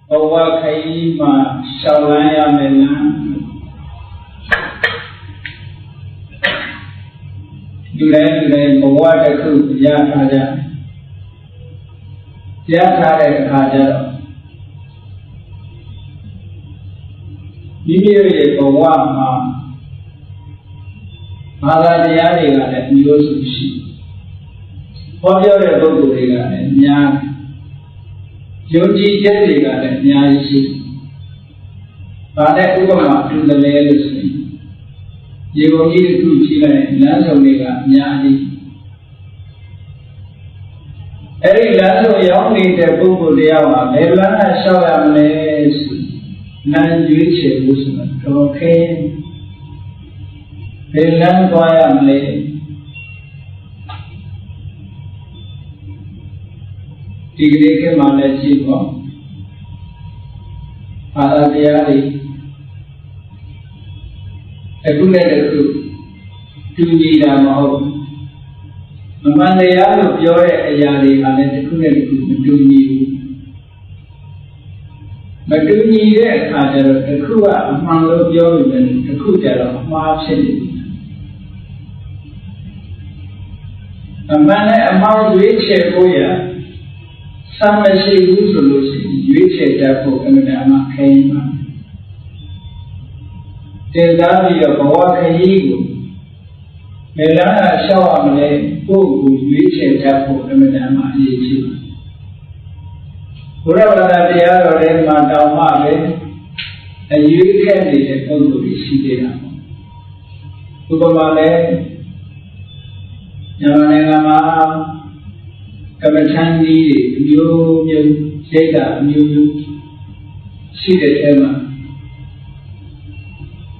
Bawa kaima shalaya melan Dulai bawa deku jathaja Jathare kaja Bibiri bawa ma Mala diyari gale nyosushi Pabiyore boguri gale nyari Yogi jadi gale nyari Pada ukama tundale lusi Yogi itu cile langsung lega nyari Eri langsung yang ni terbuku dia wa Melana syawam les Nanjui cebusna Oke Melan koyam le Tigre ke mane jiwa Ada diari Ekule deku Tunji dah mahu Memang dia lu piore ayari ane ekule deku Tunji Tunji dia kajar deku wa Memang lu piore dan deku jala maaf sendiri Mana amal duit cepoya sama si solusi duit cepo kemudian amak kaima. Tetapi ya bawa kayu, melana syawam le buku duit cepo kemudian amak yeci. Pura pada dia orang mata amak le, duit kan dia buku isi dia. Upama le Yang nama kebencian diri, new saya new siapa tema.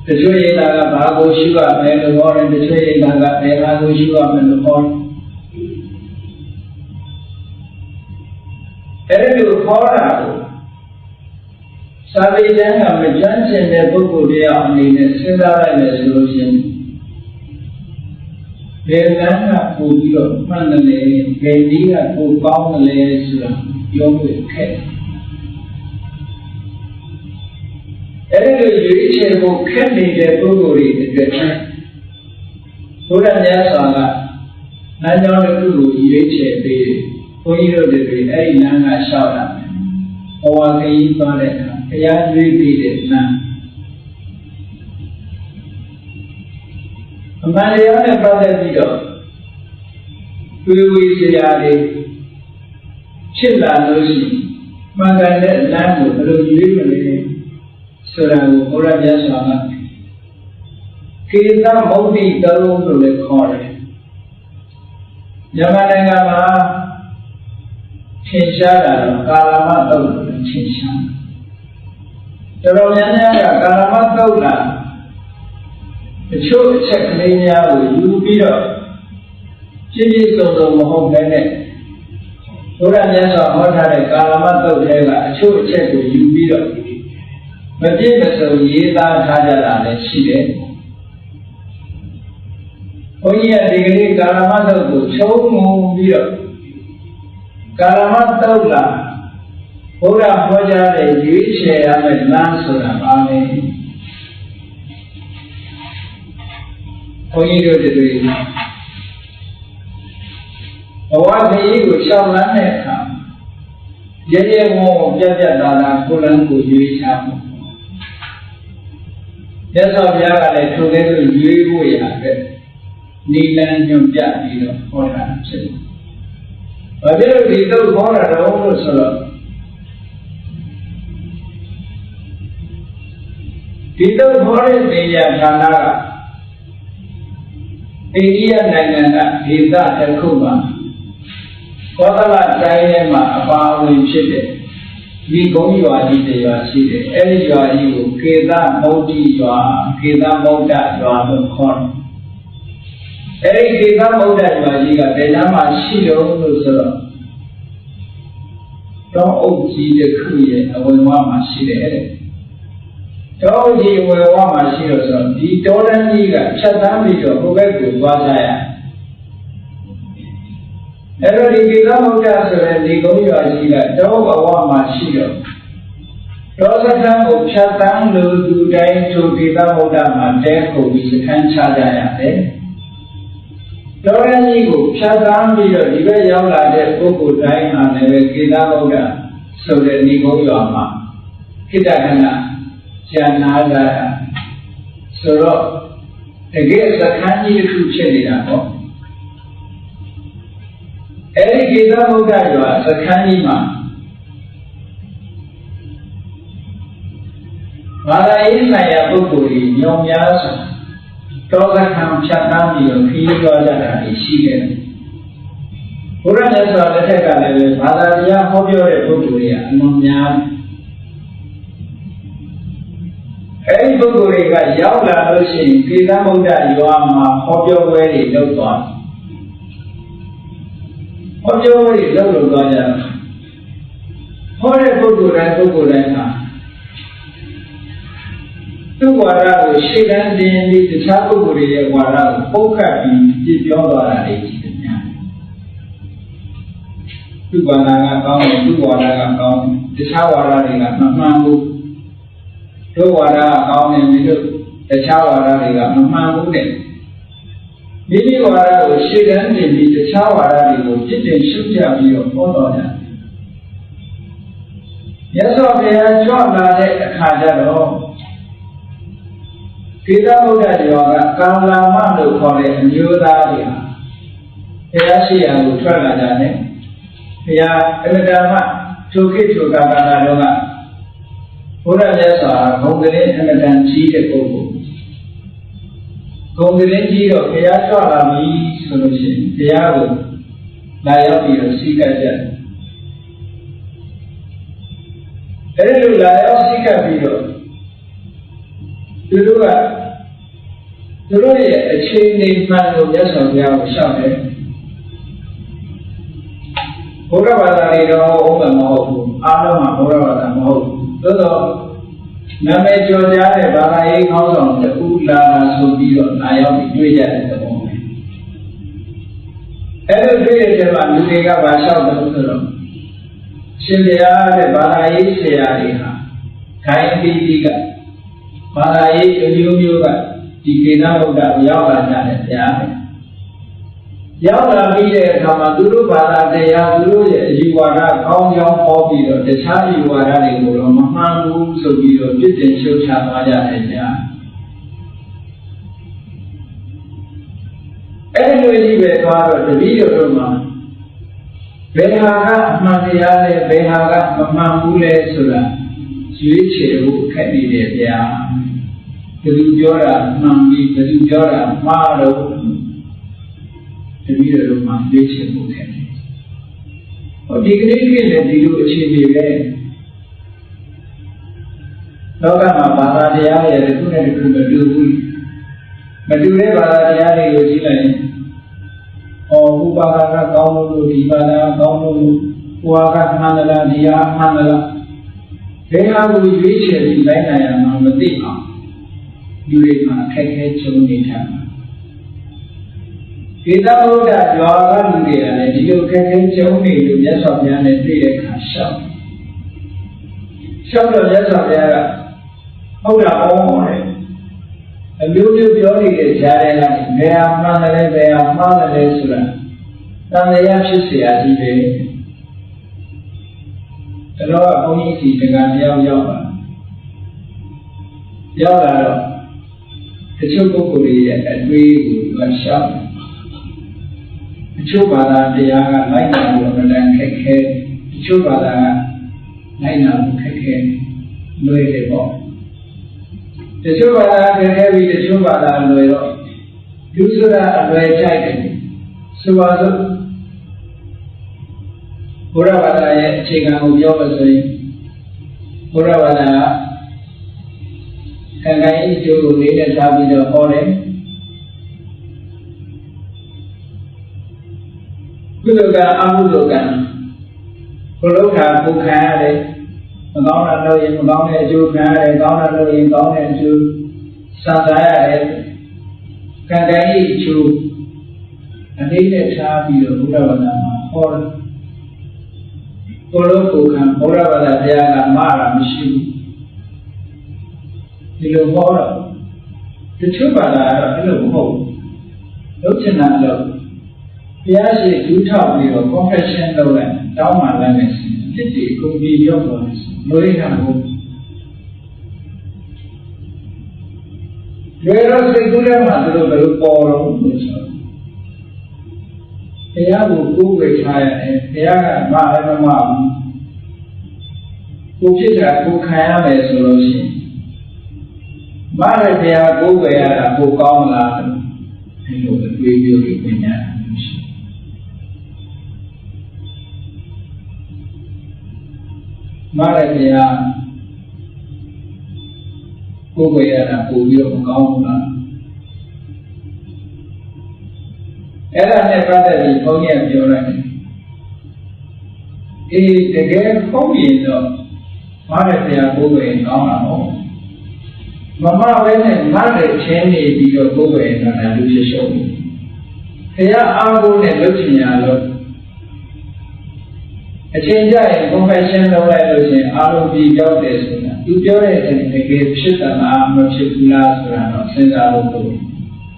Kecuali dalam bahagian siapa menelpon, kecuali dalam bahagian siapa menelpon. Itu orang sahaja jangan menjanji buku dia ini segala solusi. Belanda pujian mana le, Belanda pukau le sudah jauh ke. Ada jadi cebu ke ni cebu ori itu. Sudah jasa lah, nanya itu jadi cebu, pujian itu ada nanga sahaja. Awak ini pada kaya jadi na. Hamaरे यहाँ pada dia, kuih siapa cila lusi, maka dia lalu berjuang melih serang orang biasa. Kita mudi dalam oleh kore. Zaman yang lama, cincang kalamat tahu cincang. Kalau yang kalamat tahu lah. Cuba cek linya, ubira, jadi kalau mohon benar, orang yang sama ada kalamat tu juga cuba cek ubira, macam macam ini dah ada lah sih. Oh iya, digini kalamat tu cuba ubira, kalamat tu lah, orang baca le jual saya langsung ambil. Pujian itu, awak ini ucap mana kan? Jadi mau jaga dalam bulan kujuh siapa? Jasa biar ada tulen kujuh ya, nilan jumpa di orang sini. Padahal itu orang orang salah. Itu orang dia sana. India negara kita terkuat. Kota lain mana apa yang cedek, di Goa ini juga cedek. Ini juga itu kita mudi juga, kita muda juga berkon. Ini kita muda juga dalam masyarakat itu. Kalau uji dekuyé, awal masyarakat. Kalau di awal masyarakat, di orang juga cadang juga bukan berbuat saya. Kalau di kita muda selain di Goa juga, jauh awal masyarakat. တောစခန်းကိုဖြတ်တန်းလို့သူတိုင်းထိုဒေသဗုဒ္ဓမှာတဲခုပြီးစခန်းချကြရတယ်တောရင်းကြီးကိုဖြတ်တန်းပြီးတော့ဒီဘက်ရောက်လာတဲ့ပုဂ္ဂိုလ်တိုင်းဟာလည်းပဲဒေသဗုဒ္ဓဆိုတဲ့ဏိဂုံးရွာမှာခိတ္တခဏကျန်နာကြရဆိုတော့တကယ်စခန်းကြီးတစ်ခုဖြစ်နေတာပေါ့အဲဒီဒေသဗုဒ္ဓရွာစခန်းကြီးမှာဘာသာရေးဆိုင်ရာပုဂ္ဂိုလ်ကြီးညောင်များစွာတောစခန်းဖြတ်တန်းပြီးတော့ခရီးသွားကြတာရှိတယ်ဘုရားမြတ်စွာဘုရားကလည်းဘာသာတရားဟောပြောတဲ့ပုဂ္ဂိုလ်တွေကအလွန်များအဲဒီပုဂ္ဂိုလ်တွေကရောက်လာလို့ရှိရင်ကေသဗုဒ္ဓရွာမှာဟောပြောပွဲတွေလုပ်သွားဟောပြောပွဲတွေလုပ်သွားကြတယ်ဟောတဲ့ပုဂ္ဂိုလ်တိုင်းဟာသူ့ဝါဒကိုရှေ့တန်းတင်ပြီးတခြားပုဂ္ဂိုလ်တွေရဲ့ဝါဒကိုပုတ်ခတ်ပြီးပြပြောသွားတာတွေရှိတယ်များသူ့ဝါဒကကောင်းတယ်သူ့ဝါဒကကောင်းတယ်တခြားဝါဒတွေကမမှန်ဘူးတို့ဝါဒကကောင်းတယ်မင်းတို့တခြားဝါဒတွေကမမှန်ဘူးတဲ့မိမိဝါဒကိုရှေ့တန်းတင်ပြီးတခြားဝါဒတွေကိုပြစ်တင်ရှုပြပြီးတော့ဟောတော်ကြတယ်မြတ်စွာဘုရားကြွလာတဲ့အခါကျတော့ကေသဗုဒ္ဓရွာကကာလမလို့ခေါ်တဲ့အမျိုးသားတွေဟာဘုရားရှိရာကိုထွက်လာကြတယ်ဘုရားအမတ္တမထိုခေတ်ထိုကာလတော်ကဘုရားမြတ်စွာဂုဏ်ကလေးအမတန်ကြီးတဲ့ပုဂ္ဂိုလ်ဂုဏ်ကလေးကြီးတော့ဘုရားထွက်လာပြီဆိုလို့ရှိရင်ဘုရားကိုလာရောက်ပြီးတော့စီကပ်ကြတယ်အဲဒီလိုလာရောက်စီကပ်ပြီးတော့သူတို့ရဲ့အခြေအနေမှန်ကိုမြတ်စွာဘုရားကိုရှောက်တယ်ဘုရားဘာသာတွေတော့ဟုတ်မှာမဟုတ်ဘူးအားလုံးမှာဘုရားဘာသာမဟုတ်ဘူးသို့တော့နာမည်ကျော်ကြားတဲ့ဘာသာရေးခေါင်းဆောင်တူလာဆိုပြီးတော့လာရောက်ပြီးတွေ့ကြတဲ့သဘောပဲအဲ့လိုတွေ့တဲ့ချိန်မှာလူတွေကဘာလျှောက်တယ်ဆိုတော့ရှင်ဘုရားတဲ့ဘာသာရေးဆရာတွေဟာခိုင်းပြီးကဘာသာရေးအမျိုးမျိုးကဒီကေသဗုဒ္ဓရောက်လာကြတယ်ဗျာရောက်လာပြီးတဲ့အခါမှာသူတို့ဘာသာတရားသူတို့ရဲ့အယူဝါဒကောင်းကြောင်းဟောပြီးတော့တခြားအယူဝါဒတွေကိုတော့မမှန်ဘူးဆိုပြီးတော့ပြစ်တင်ရှုတ်ချသွားကြတယ်ဗျာအဲ့ဒီလိုကြီးပဲသွားတော့တပည့်တော်တို့မှာဘယ်ဟာကအမှန်တရားလဲဘယ်ဟာကမမှန်ဘူးလဲဆိုတာရွေးချယ်ဖို့ခက်နေတယ်ဗျာဘယ်သူပြောတာမှန်ပြီဘယ်သူပြောတာမှားတော့တပည့်တော်မှာရွေးချယ်ဖို့ခက်တယ်ဟောဒီကနေ့ကြီးလည်းဒီလိုအခြေအနေပဲလောကမှာဘာသာတရားရဲ့တစ်ခုနဲ့တစ်ခုမတူဘူးမတူတဲ့ဘာသာတရားတွေကိုကြည့်လိုက်ရင်ဟောဘုဘာသာကကောင်းလို့ဒီဘာသာကောင်းလို့ဟိုကမှန်လားဒီဟာမှန်လားဘယ်ဟာကိုရွေးချယ်ပြီးလိုက်နိုင်ရမှာမသိအောင်လူတွေမှာအခက်အခဲကြုံနေကြတာကေသဗုဒ္ဓရွာကလူတွေကလည်းဒီလိုအခက်အခဲကြုံနေလို့မြတ်စွာဘုရားနဲ့တွေ့တဲ့အခါရှောက်တော့မြတ်စွာဘုရားကဟုတ်တာဟောတယ်အမျိုးမျိုးပြောနေတဲ့ကြားထဲကနေဘယ်ဟာမှန်တယ်ဘယ်ဟာမှားတယ်ဆိုတာတန်တရားဖြစ်เสียကြီးပဲတော့ဘုန်းကြီးစီတက္ကသိုလ်ရောက်လာတော့တချို့ပုဂ္ဂိုလ်တွေရဲ့အတွေးကိုရှောက်တချို့ဘာသာတရားကလိုက်နာလို့အမှန်တန်ခက်ခဲတချို့ဘာသာကလိုက်နာလို့ခက်ခဲလွယ်တယ်ပေါ့တချို့ဘာသာခက်ခဲပြီးတချို့ဘာသာလွယ်တော့လူဆိုတာအလွယ်ကြိုက်တယ်ဆိုပါစို့ဘုရားဘာသာရဲ့အခြေခံကိုပြောလို့ဆိုရင်ဘုရားဘာသာကံကံဤကျိုးကိုလေးနဲ့ထားပြီးတော့ဟောတယ်ကုသိုလ်ကအကုသိုလ်ကဘုလို့ခါကိုခံရတယ်မကောင်းတာလုပ်ရင်မကောင်းတဲ့အကျိုးခံရတယ်ကောင်းတာလုပ်ရင်ကောင်းတဲ့အကျိုးစံစားရတယ်ကံကံဤကျိုးအလေးနဲ့ထားပြီးတော့ဘုရားဘာသာမှာဟောတယ်ကိုလိုကိုခံဘုရားဘာသာတရားကမှားတာမရှိဘူး ဒီလိုဟောတော့တချို့ဘာသာတော့အဲ့လိုမဟုတ်လုပ်ချင်တာလို့ဘုရားရှိဒူးထောက်ပြီးတော့ confession လုပ်လိုက်တောင်းမှလည်းမယ်ဖြစ်တည်ကုန်ပြီးပြောပေါ်တယ်လို့ရတာဟုတ်လွယ်တော့စိတ်ကူးထဲမှာသူတို့ဘယ်လိုပေါ်တော့လို့ဆိုတော့ဘုရားကိုကိုယ်ဝေထားရတယ်ဘုရားကမလည်းမမဘူးကိုဖြစ်တာကိုခံရမယ်ဆိုလို့ရှိရင်မလည်းဘုရားကိုယ်ဝေရတာကိုကောင်းလားဒီလိုအတွေ့အကြုံတွေပညာရှိမလည်းဘုရားကိုယ်ဝေရတာပို့ပြီးတော့မကောင်းဘူးလားအဲ့ဒါနဲ့ပတ်သက်ပြီးဘုန်းကြီးကပြောလိုက်တယ်အေးတကယ်ဟုတ်ရင်တော့မားတဲ့ဆရာကိုယ်ဝယ်ကောင်းတာဟုတ်မမပဲနဲ့မားတဲ့ချင်းနေပြီးတော့ကိုယ်ဝယ်နေတာလူဖြစ်ရှုံးတယ်ဆရာအားကိုးနဲ့လုပ်ချင်ရလို့အချိန်ကျရင် confession လုပ်လိုက်လို့ရှိရင်အားလုံးပြီးရောက်တယ်ဆိုတာသူပြောတဲ့အချိန်တကယ်ဖြစ်တာလားမဖြစ်ဘူးလားဆိုတာတော့စဉ်းစားလို့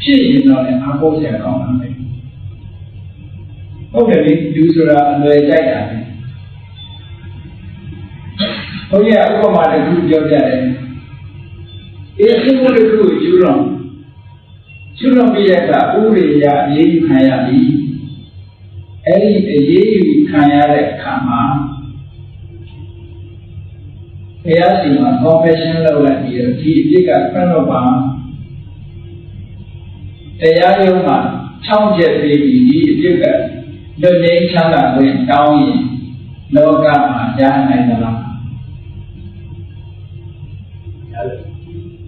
ဖြစ်ရင်တော့လည်းအားကိုးဆရာကောင်းတာပဲဟုတ်တယ်လေလူဆိုတာအလွယ်ကြိုက်တာပဲဘုရားဥပမာတစ်ခုပြောပြတယ်အေးဒီလိုတစ်ခုကျူးတော့ပြရတာဥရိယအရေးယူခံရပြီအဲ့ဒီအရေးယူခံရတဲ့အခါမှာဘုရားရှင်က confession လုပ်လိုက်ပြီးတော့ဒီအဖြစ်ကဖတ်တော့ပါတရားရုံးမှာ6ချက်ပြီးဒီအဖြစ်ကလွတ်ငြိမ်းချမ်းသာခွင့်တောင်းရင်လောကမှာရနိုင်သလား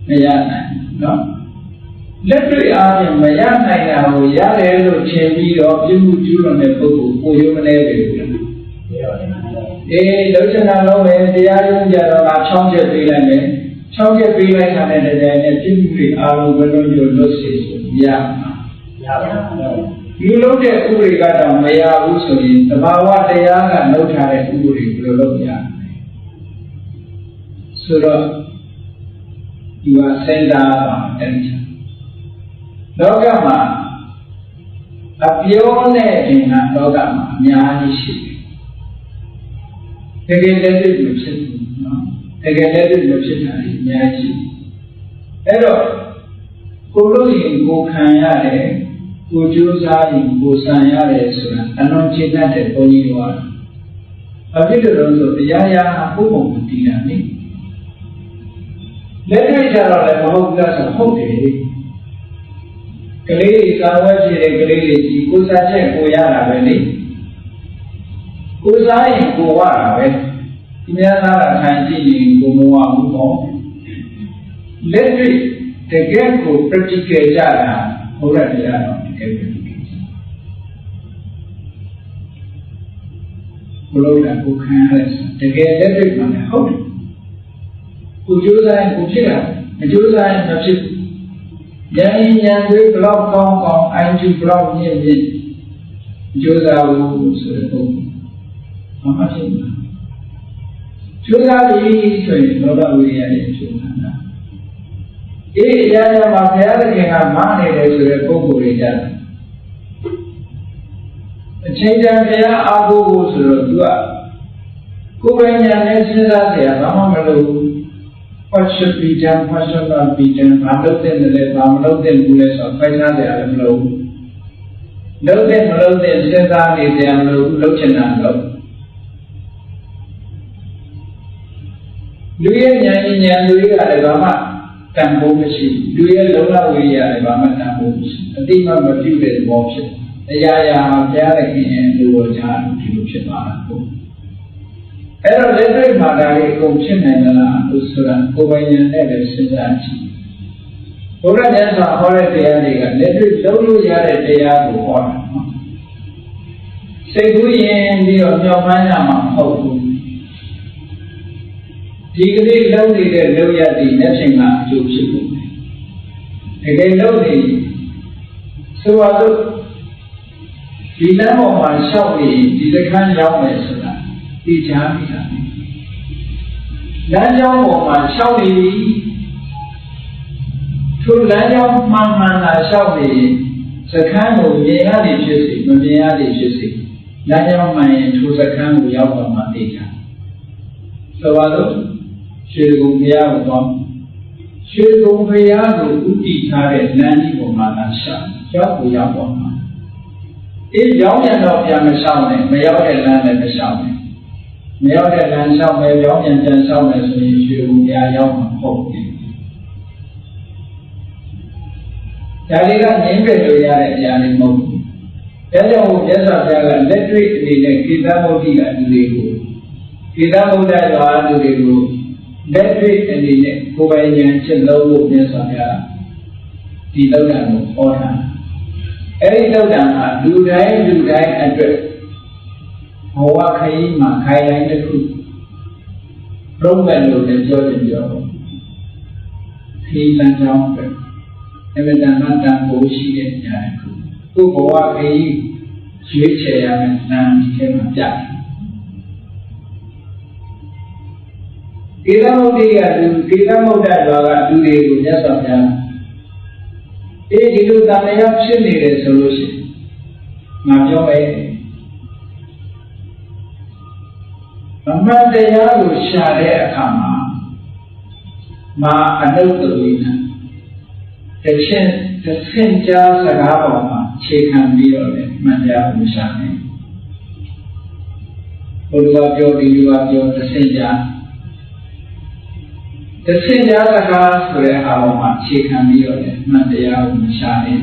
မရနိုင်နော်လက်တွေ့အားဖြင့်မရနိုင်တာကိုရတယ်လို့ထင်ပြီးတော့ပြုမှုကျူးလွန်တဲ့ပုဂ္ဂိုလ်ကိုရုံးမနေပြီဘူးအေးလောကနာလုံးပဲတရားရုံးကြတော့6ချက်ပေးလိုက်မယ်6ချက်ပေးလိုက်တာနဲ့တကယ်နဲ့ပြုမှုတွေအားလုံးဘယ်လိုမျိုးလွတ်စေဆိုရမှာရပါဘူးဒီလိုတဲ့ဥပဒေကတော့မရဘူးဆိုရင်သဘာဝတရားကနှုတ်ထားတဲ့ဥပဒေဘယ်လိုလုပ်ရဆိုတော့ဒီဟာစင်တာပါတဲ့လောကမှာအပြောနဲ့ရင်ကလောကမှာအများကြီးရှိတယ်တကယ်လက်တွေ့မဖြစ်ဘူးနော်တကယ်လက်တွေ့မဖြစ်တာအများကြီးအဲ့တော့ကိုလို့ရင်ကိုခံရတယ်ကိုကြိုးစားရင်ကိုဆံရတယ်ဆိုတာအလုံးကျင့်တတ်တဲ့ဘုန်းကြီးတို့ကအဖြစ်လို့ဆိုတရားရာဘုံဘုံတည်တာနိလက်တွေ့ကြတော့လည်းမဟုတ်ဘူးလားဆိုဟုတ်တယ်ကလေးတွေကာဝတ်ဖြစ်တဲ့ကလေးတွေကြီးကိုစားချက်ကိုရတာပဲလေကိုစားရင်ကိုဝတာပဲဒီများသားကခံကြည့်ရင်ကိုမဝဘူးပေါ့လက်တွေ့တကယ်ကို practical ကြတာဘုရားတရားတော်တကယ်ပဲဘုရားကိုခံရတဲ့တကယ်လက်တွေ့မှလည်းဟုတ်တယ်ကိုကြိုးစားရင်ကိုဖြစ်တာမကြိုးစားရင်မဖြစ်ဘူးဉာဏ်ဉာဏ်တွေဘလောက်ကောင်းကောင်းအိုင်ကျူဘလောက်မြင့်မြင့်ကြိုးစားဖို့ဆိုတဲ့ပုံဘာမှဖြစ်မှာကြိုးစားပြီးဆိုရင်လောဘဝိရိယနဲ့ကြိုးစားတာအေးအရာရာမှာဘုရားသခင်ကမနေတယ်ဆိုတဲ့ပုံကိုယ်တွေကြတယ်အချိန်တန်ဘုရားအားကိုးဖို့ဆိုတော့သူကကိုယ်ပိုင်ဉာဏ်နဲ့စဉ်းစားကြရဘာမှမလုပ်ဘူးWhat should be done, what should not be done, ဘာလုပ်တဲ့လဲဘာမလုပ်တဲ့ဘူးလဲဆိုတော့ဖိုင်သားတယ်လည်းမလုပ်ဘူးလုပ်တဲ့မလုပ်တဲ့စဉ်းစားနေတယ်မလို့လုပ်ချင်တာလုပ်လူရဲ့ဉာဏ်ဉာဏ်လူတွေကလည်းဘာမှတန်ဖိုးမရှိလူရဲ့လုံလဝိရိယလည်းဘာမှတန်ဖိုးမရှိအတိမမပြုတဲ့သဘောဖြစ်တရားရာမှာဘုရားသခင်ရဲ့လူတော်ကြားဒီလိုဖြစ်သွားတာဟုတ်အဲ့တော့လက်တွေ့မှာဒါလေးအကုန်ဖြစ်နိုင်သလားလို့ဆိုတာကိုယ်ပိုင်ဉာဏ်နဲ့လည်းစဉ်းစားကြည့်ဘုရားကျမ်းစာဟောတဲ့တရားတွေကလက်တွေ့လုံးလို့ရတဲ့တရားကိုဟောတာနော်စိတ်ကူးရင်ပြီးတော့မျှော်မှန်းရမှာမဟုတ်ဘူးဒီကလေးလုံးနေတဲ့လုံးရသည်လက်ရှင်ကအကျိုးဖြစ်ဖို့တကယ်လုံးနေဆိုတော့ဒီလမ်းပေါ်မှာလျှောက်ပြီးဒီတစ်ခါရောက်မယ်ဆိုတာသိချာမိတာလမ်းကြောင်းပေါ်မှာလျှောက်နေပြီ ထိုလမ်းကြောင်းမှန်မှန်သာလျှောက်နေစခန်းကိုမြင်ရသည်ဖြစ်စေမမြင်ရသည်ဖြစ်စေလမ်းကြောင်းမှန်ရင်ထိုစခန်းကိုရောက်သွားမှသိကြဆိုပါတော့ရွှေကုံဘုရားကိုသွားရွှေကုံဘုရားကိုဥတည်ထားတဲ့လမ်းကြီးပေါ်မှာသာလျှောက်ရောက်ကိုရောက်သွားမှာအေးကြောင်းရတော့ပြန်မလျှောက်နဲ့မရောက်တဲ့လမ်းလည်းမလျှောက်နဲ့မရောက်တဲ့လမ်းလျှောက်မယ်ကြောင်းပြန်လျှောက်မယ်ဆိုရင်ရွှေကုံဘုရားရောက်မှာဟုတ်တယ်ဒါလေးကငြင်းပယ်လို့ရတဲ့အရာလေးမဟုတ်ဘူး။ဒါကြောင့်မြတ်စွာဘုရားကလက်တွေ့အနေနဲ့ကိတ္တမုဒ္ဒိကလူတွေကိုကိတ္တမုဒ္ဒရွာလူတွေကိုလက်တွေ့အနေနဲ့ကိုယ်ပိုင်ဉာဏ်ချက်လုံးလို့မြတ်စွာဘုရားဒီသုဒ္ဓံကိုဟောတာ။အဲဒီသုဒ္ဓံဟာလူတိုင်းအတွက်ဘဝခရီးမှာခိုင်တိုင်းတစ်ခုပြုံးမယ်လို့လည်းပြောတယ်ပြောခရီးလမ်းကြောင်းပဲအမေတန်တန်ကိုရှိတဲ့ဉာဏ်ကိုဘဝခရီးရွေးချယ်ရမယ်နာမ်ဒီထဲမှာပြတယ်ကိလမုဒ္ဒိကလူကိလမုဒ္ဒရွာကလူတွေကိုမြတ်စွာဘုရားဒီလိုတန်လျာဖြစ်နေတယ်ဆိုလို့ရှိရင်ငါပြောမယ်အမှန်တရားကိုရှာတဲ့အခါမှာမာအနုတ္တဝိနာတစ်ဆင့်ကြားစကားပေါ်မှာခြေခံပြီးတော့လည်းမှန်တရားကိုရှာနေဘုရားပြောဒီလိုပြောတစ်ဆင့်ကြားစကားဆိုတဲ့အားပေါ်မှာခြေခံပြီးတော့လည်းမှန်တရားကိုရှာနေ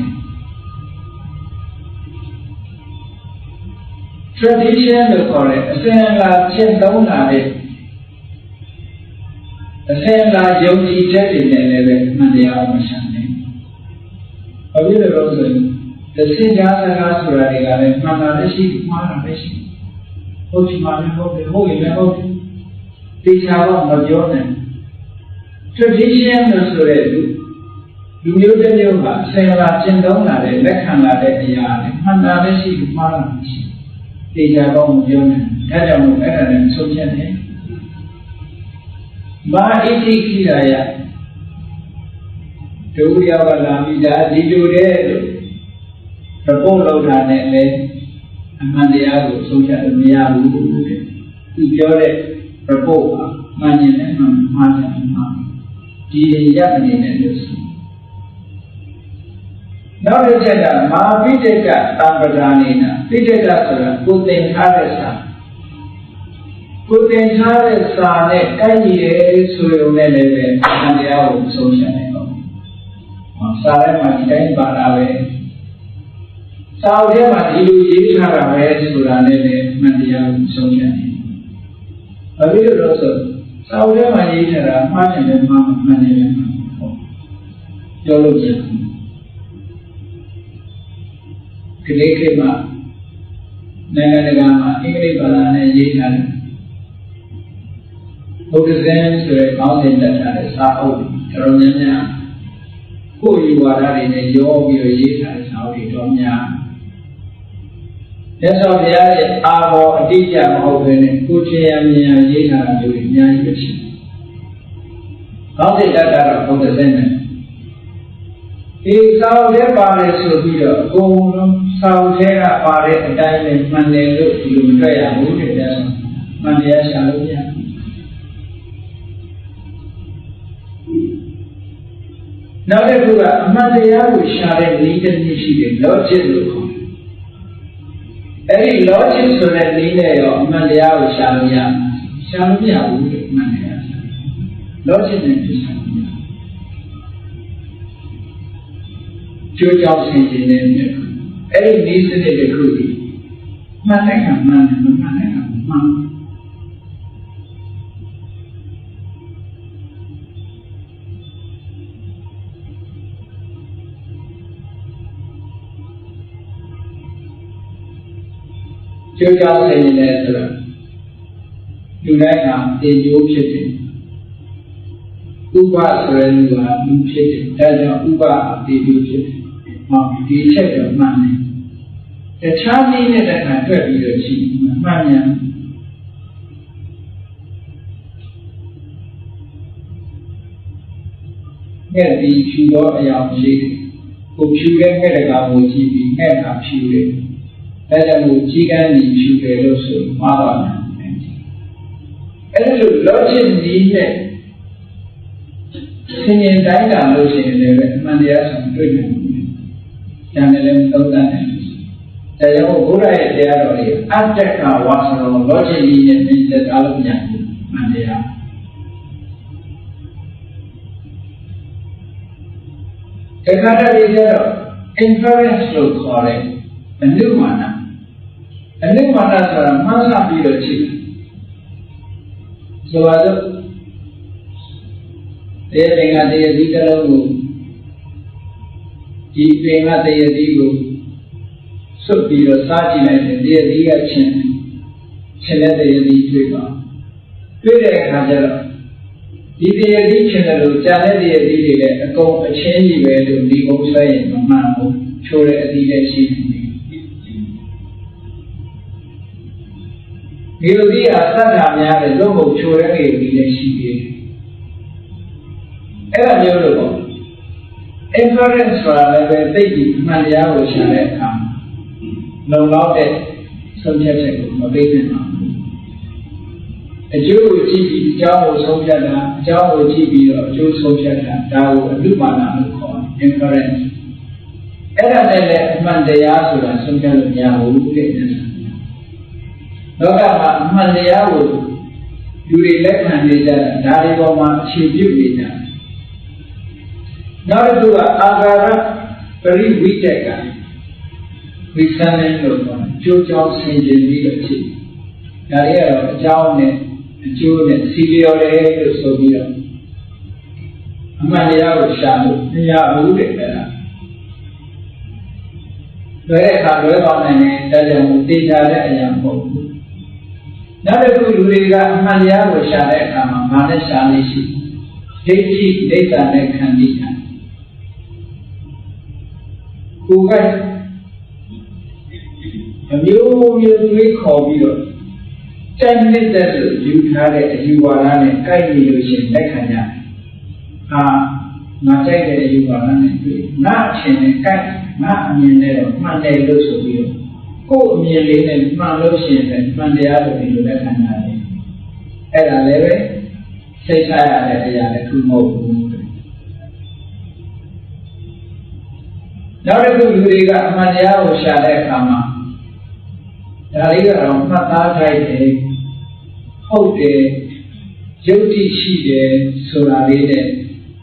tradition လို့ခေါ်တဲ့အစဉ်အလာကျင့်သုံးလာတဲ့အစဉ်အလာယုံကြည်ချက်တွေနဲ့လည်းမှန်တရားကိုရှာနေဘာဖြစ်လို့လဲဆိုရင်တစ်ဆင့်ကြားစကားဆိုတာတွေကလည်းမှန်တာလည်းရှိမှားတာလည်းရှိဟုတ်ဒီမှာလည်းဟုတ်တယ်ဟုတ်ရင်လည်းဟုတ်တယ်တေချာတော့မပြောနဲ့ tradition လို့ဆိုတဲ့လူမျိုးတစ်မျိုးကအစဉ်အလာကျင့်သုံးလာတဲ့လက်ခံလာတဲ့အရာတွေမှန်တာလည်းရှိမှားတာလည်းရှိတေချာတော့မပြောနဲ့ဒါကြောင့်မို့အဲ့ဒါလည်းဆုံးဖြတ်နေမာဣတိခိရာယဒုတိယကလာပြီးဒါဒီလိုတဲ့လို့သဘောလောက်တာနဲ့လည်းအမှန်တရားကိုဆုံးဖြတ်လို့မရဘူးတဲ့သူပြောတဲ့သဘောကမှန်ရင်လည်းမှန်တယ်ဒီရပ်အနေနဲ့လို့ဆိုနောက်တစ်ချက်ကမာပိဋကတံပဒာနေနာပိဋကဆိုတာကိုသင်ထားတဲ့စာကိုသင်ထားတဲ့စာနဲ့ကိုက်ညီတယ်ဆိုရုံနဲ့လည်းပဲအမှန်တရားကိုဆုံးဖြတ်နိုင်ပါဘူးစာထဲမှာဒီတိုင်းပါတာပဲစာအုပ်ထဲမှာဒီလိုရေးထားတာပဲဆိုတာနဲ့လည်းမှန်တရားကိုဆုံးဖြတ်နိုင်ဘာဖြစ်လို့လဲဆိုစာအုပ်ထဲမှာရေးထားတာမှားတယ်လည်းမှားမှန်တယ်လည်းမှန်ဟုတ်ပြောလို့ရတယ်ကလေးကမှနိုင်ငံတကာမှာအင်္ဂလိပ်ဘာသာနဲ့ရေးထားတယ်ဘုဒ္ဓဇင်ဆိုတဲ့ခေါင်းစဉ်တက်ထားတဲ့စာအုပ်တော်များများကိုယ်ယူဝါဒတွေနဲ့ရောပြီးတော့ရေးထားတဲ့စာအုပ်တွေတော်များမြတ်စွာဘုရားရဲ့အာဘောအတိအကျမဟုတ်ဘဲနဲ့ကိုယ်ထင်ရမြင်ရရေးထားတာမျိုးတွေအများကြီးပဲရှိတယ်။ခေါင်းစဉ်တက်တာတော့ဘုဒ္ဓဇင်နဲ့ဒီစာအုပ်ထဲပါတယ်ဆိုပြီးတော့အကုန်လုံးစာအုပ်ထဲကပါတဲ့အတိုင်းနဲ့မှန်တယ်လို့ဒီလိုမတွေ့ရဘူးတဲ့ဗျာ။မှန်တရားရှာလို့မရဘူး။နောက်တစ်ခုကအမှန်တရားကိုရှာတဲ့နည်းတစ်နည်းရှိတယ် logic လို့ခေါ်တယ်။အဲဒီ logic ဆိုတဲ့နည်းနဲ့ရောအမှန်တရားကိုရှာလို့ရရှာလို့မရဘူးတဲ့မှန်တရားရှာ logic နဲ့ရှာလို့မရကျိုးကြောင့်ဆင်ခြင်တဲ့မြတ်အဲ့ဒီနည်းစနစ်တစ်ခုကြီးမှန်တဲ့ကမှန်တယ်မမှန်တဲ့ကမှန်ကျိုးကြောင့်ဆင်ခြင်တဲ့ဆိုတော့လူတိုင်းဟာတေကျိုးဖြစ်တယ်ဥပဆိုတဲ့လူဟာလူဖြစ်တယ်ဒါကြောင့်ဥပတေကျိုးဖြစ်တယ်ဒီချက်တော့မှန်တယ်တခြားနည်းနဲ့တခါတွေ့ပြီးတော့ရှိမှန်မြန် ဲ့ဒီဖြူတော့အယောင်ရှိတယ်ကိုဖြူတဲ့ငှက်တကောင်ကိုကြည့်ပြီးငှက်ကဖြူတယ်ဒါကြောင့်မို့ကြီးကန်းကြီးဖြူတယ်လို့ဆိုမှားပါမယ်အဲ့လို logic နည်းနဲ့သင်ရင်တိုင်းတာလို့ရှိရင်လည်းအမှန်တရားဆိုတွေ့နိုင်တယ်။ဉာဏ်နဲ့လည်းသုံးသပ်နိုင်တယ်။ဒါကြောင့်ဘုရားရဲ့တရားတော်တွေအတ္တကဝါစရော logic နည်းနဲ့သင်သက်သာလို့မရဘူး။မှန်တရား။တခါတည်းကျတော့ inference လို့ခေါ်တဲ့အနုမာနဆိုတာမှန်းဆပြီးတော့ကြည့်ဆိုပါတော့တရားပင်ကတရားသီးတစ်လုံးကိုဒီပင်ကတရားသီးကိုစွတ်ပြီးတော့စားကြည့်လိုက်တယ်တရားသီးကချင်းတဲ့တရားသီးတွေ့ပါတွေ့တဲ့အခါကျတော့ဒီတရားသီးချင်းတယ်လို့ကြားတဲ့တရားသီးတွေလည်းအကုန်အချင်းကြီးပဲလို့ဒီကုန်းဆွဲရင်မမှန်ဘူးချိုးတဲ့အသီးလည်းရှိတယ်ဒီလိုဒီဟာသတ်တာများတယ်လို့မဟုတ်ချိုးတဲ့နေပြီးလည်းရှိသေးတယ်အဲ့ဒါမျိုးလို့ပေါ့ inference ဆိုတာလည်းပဲသိပြီးအမှန်တရားကိုရှာတဲ့အခါလုံလောက်တဲ့ဆုံးဖြတ်ချက်ကိုမပေးနိုင်ပါဘူးအကျိုးကိုကြည့်ပြီးအကြောင်းကိုဆုံးဖြတ်တာအကြောင်းကိုကြည့်ပြီးတော့အကျိုးဆုံးဖြတ်တာဒါကိုအနုပါဒလို့ခေါ်တယ် inference အဲ့ဒါနဲ့လည်းအမှန်တရားဆိုတာဆုံးဖြတ်လို့မရဘူးတဲ့လောကမှာအမှန်တရားကိုလူတွေလက်ခံနေကြတာဒါတွေပေါ်မှာအခြေပြုနေကြနောက်တစ်ခုကအာဃာရပရိဝိတက်ကဝိသန္နလို့ခေါ်တယ်ကျိုးကြောင်းဆင်ခြင်ပြီးတော့ဖြစ်ဒါတွေကတော့အကြောင်းနဲ့အကျိုးနဲ့စီလျော်တယ်လို့ဆိုပြီးတော့အမှန်တရားကိုရှာလို့မရဘူးတဲ့အဲ့ဒါလွယ်တဲ့အခါလွယ်သွားနိုင်တယ်ဒါကြောင့်သိကြတဲ့အရာမဟုတ်ဘူးနောက်တစ်ခုလူတွေကအမှန်တရားကိုရှာတဲ့အခါမှာမာနဲ့ရှာနေရှိဒိဋ္ဌိဒိဋ္ဌာနဲ့ခန္တီတာကိုယ်ကအမျိုးမျိုးတွေးခေါ်ပြီးတော့တန်နေတဲ့လို့ယူထားတဲ့အယူဝါဒနဲ့ကိုက်နေလို့ရှိရင်လက်ခံကြတယ်။ငါကြိုက်တဲ့အယူဝါဒနဲ့တွေ့ငါအချင်းနဲ့ကိုက်ငါအမြင်နဲ့တော့မှန်တယ်လို့ဆိုပြီးတော့ကိုယ်အမြင်လေးနဲ့မှန်လို့ရှိရင်လည်းမှန်တရားလို့ဒီလိုလက်ခံရတယ်။အဲ့ဒါလည်းပဲစိတ်ချရတဲ့အရာတစ်ခုမဟုတ်ဘူး။နောက်တစ်ခုလူတွေကအမှန်တရားကိုရှာတဲ့အခါမှာဒါလေးကတော့မှတ်သားထိုက်တယ်ဟုတ်တယ်ယုတ်တိရှိတယ်ဆိုတာလေးနဲ့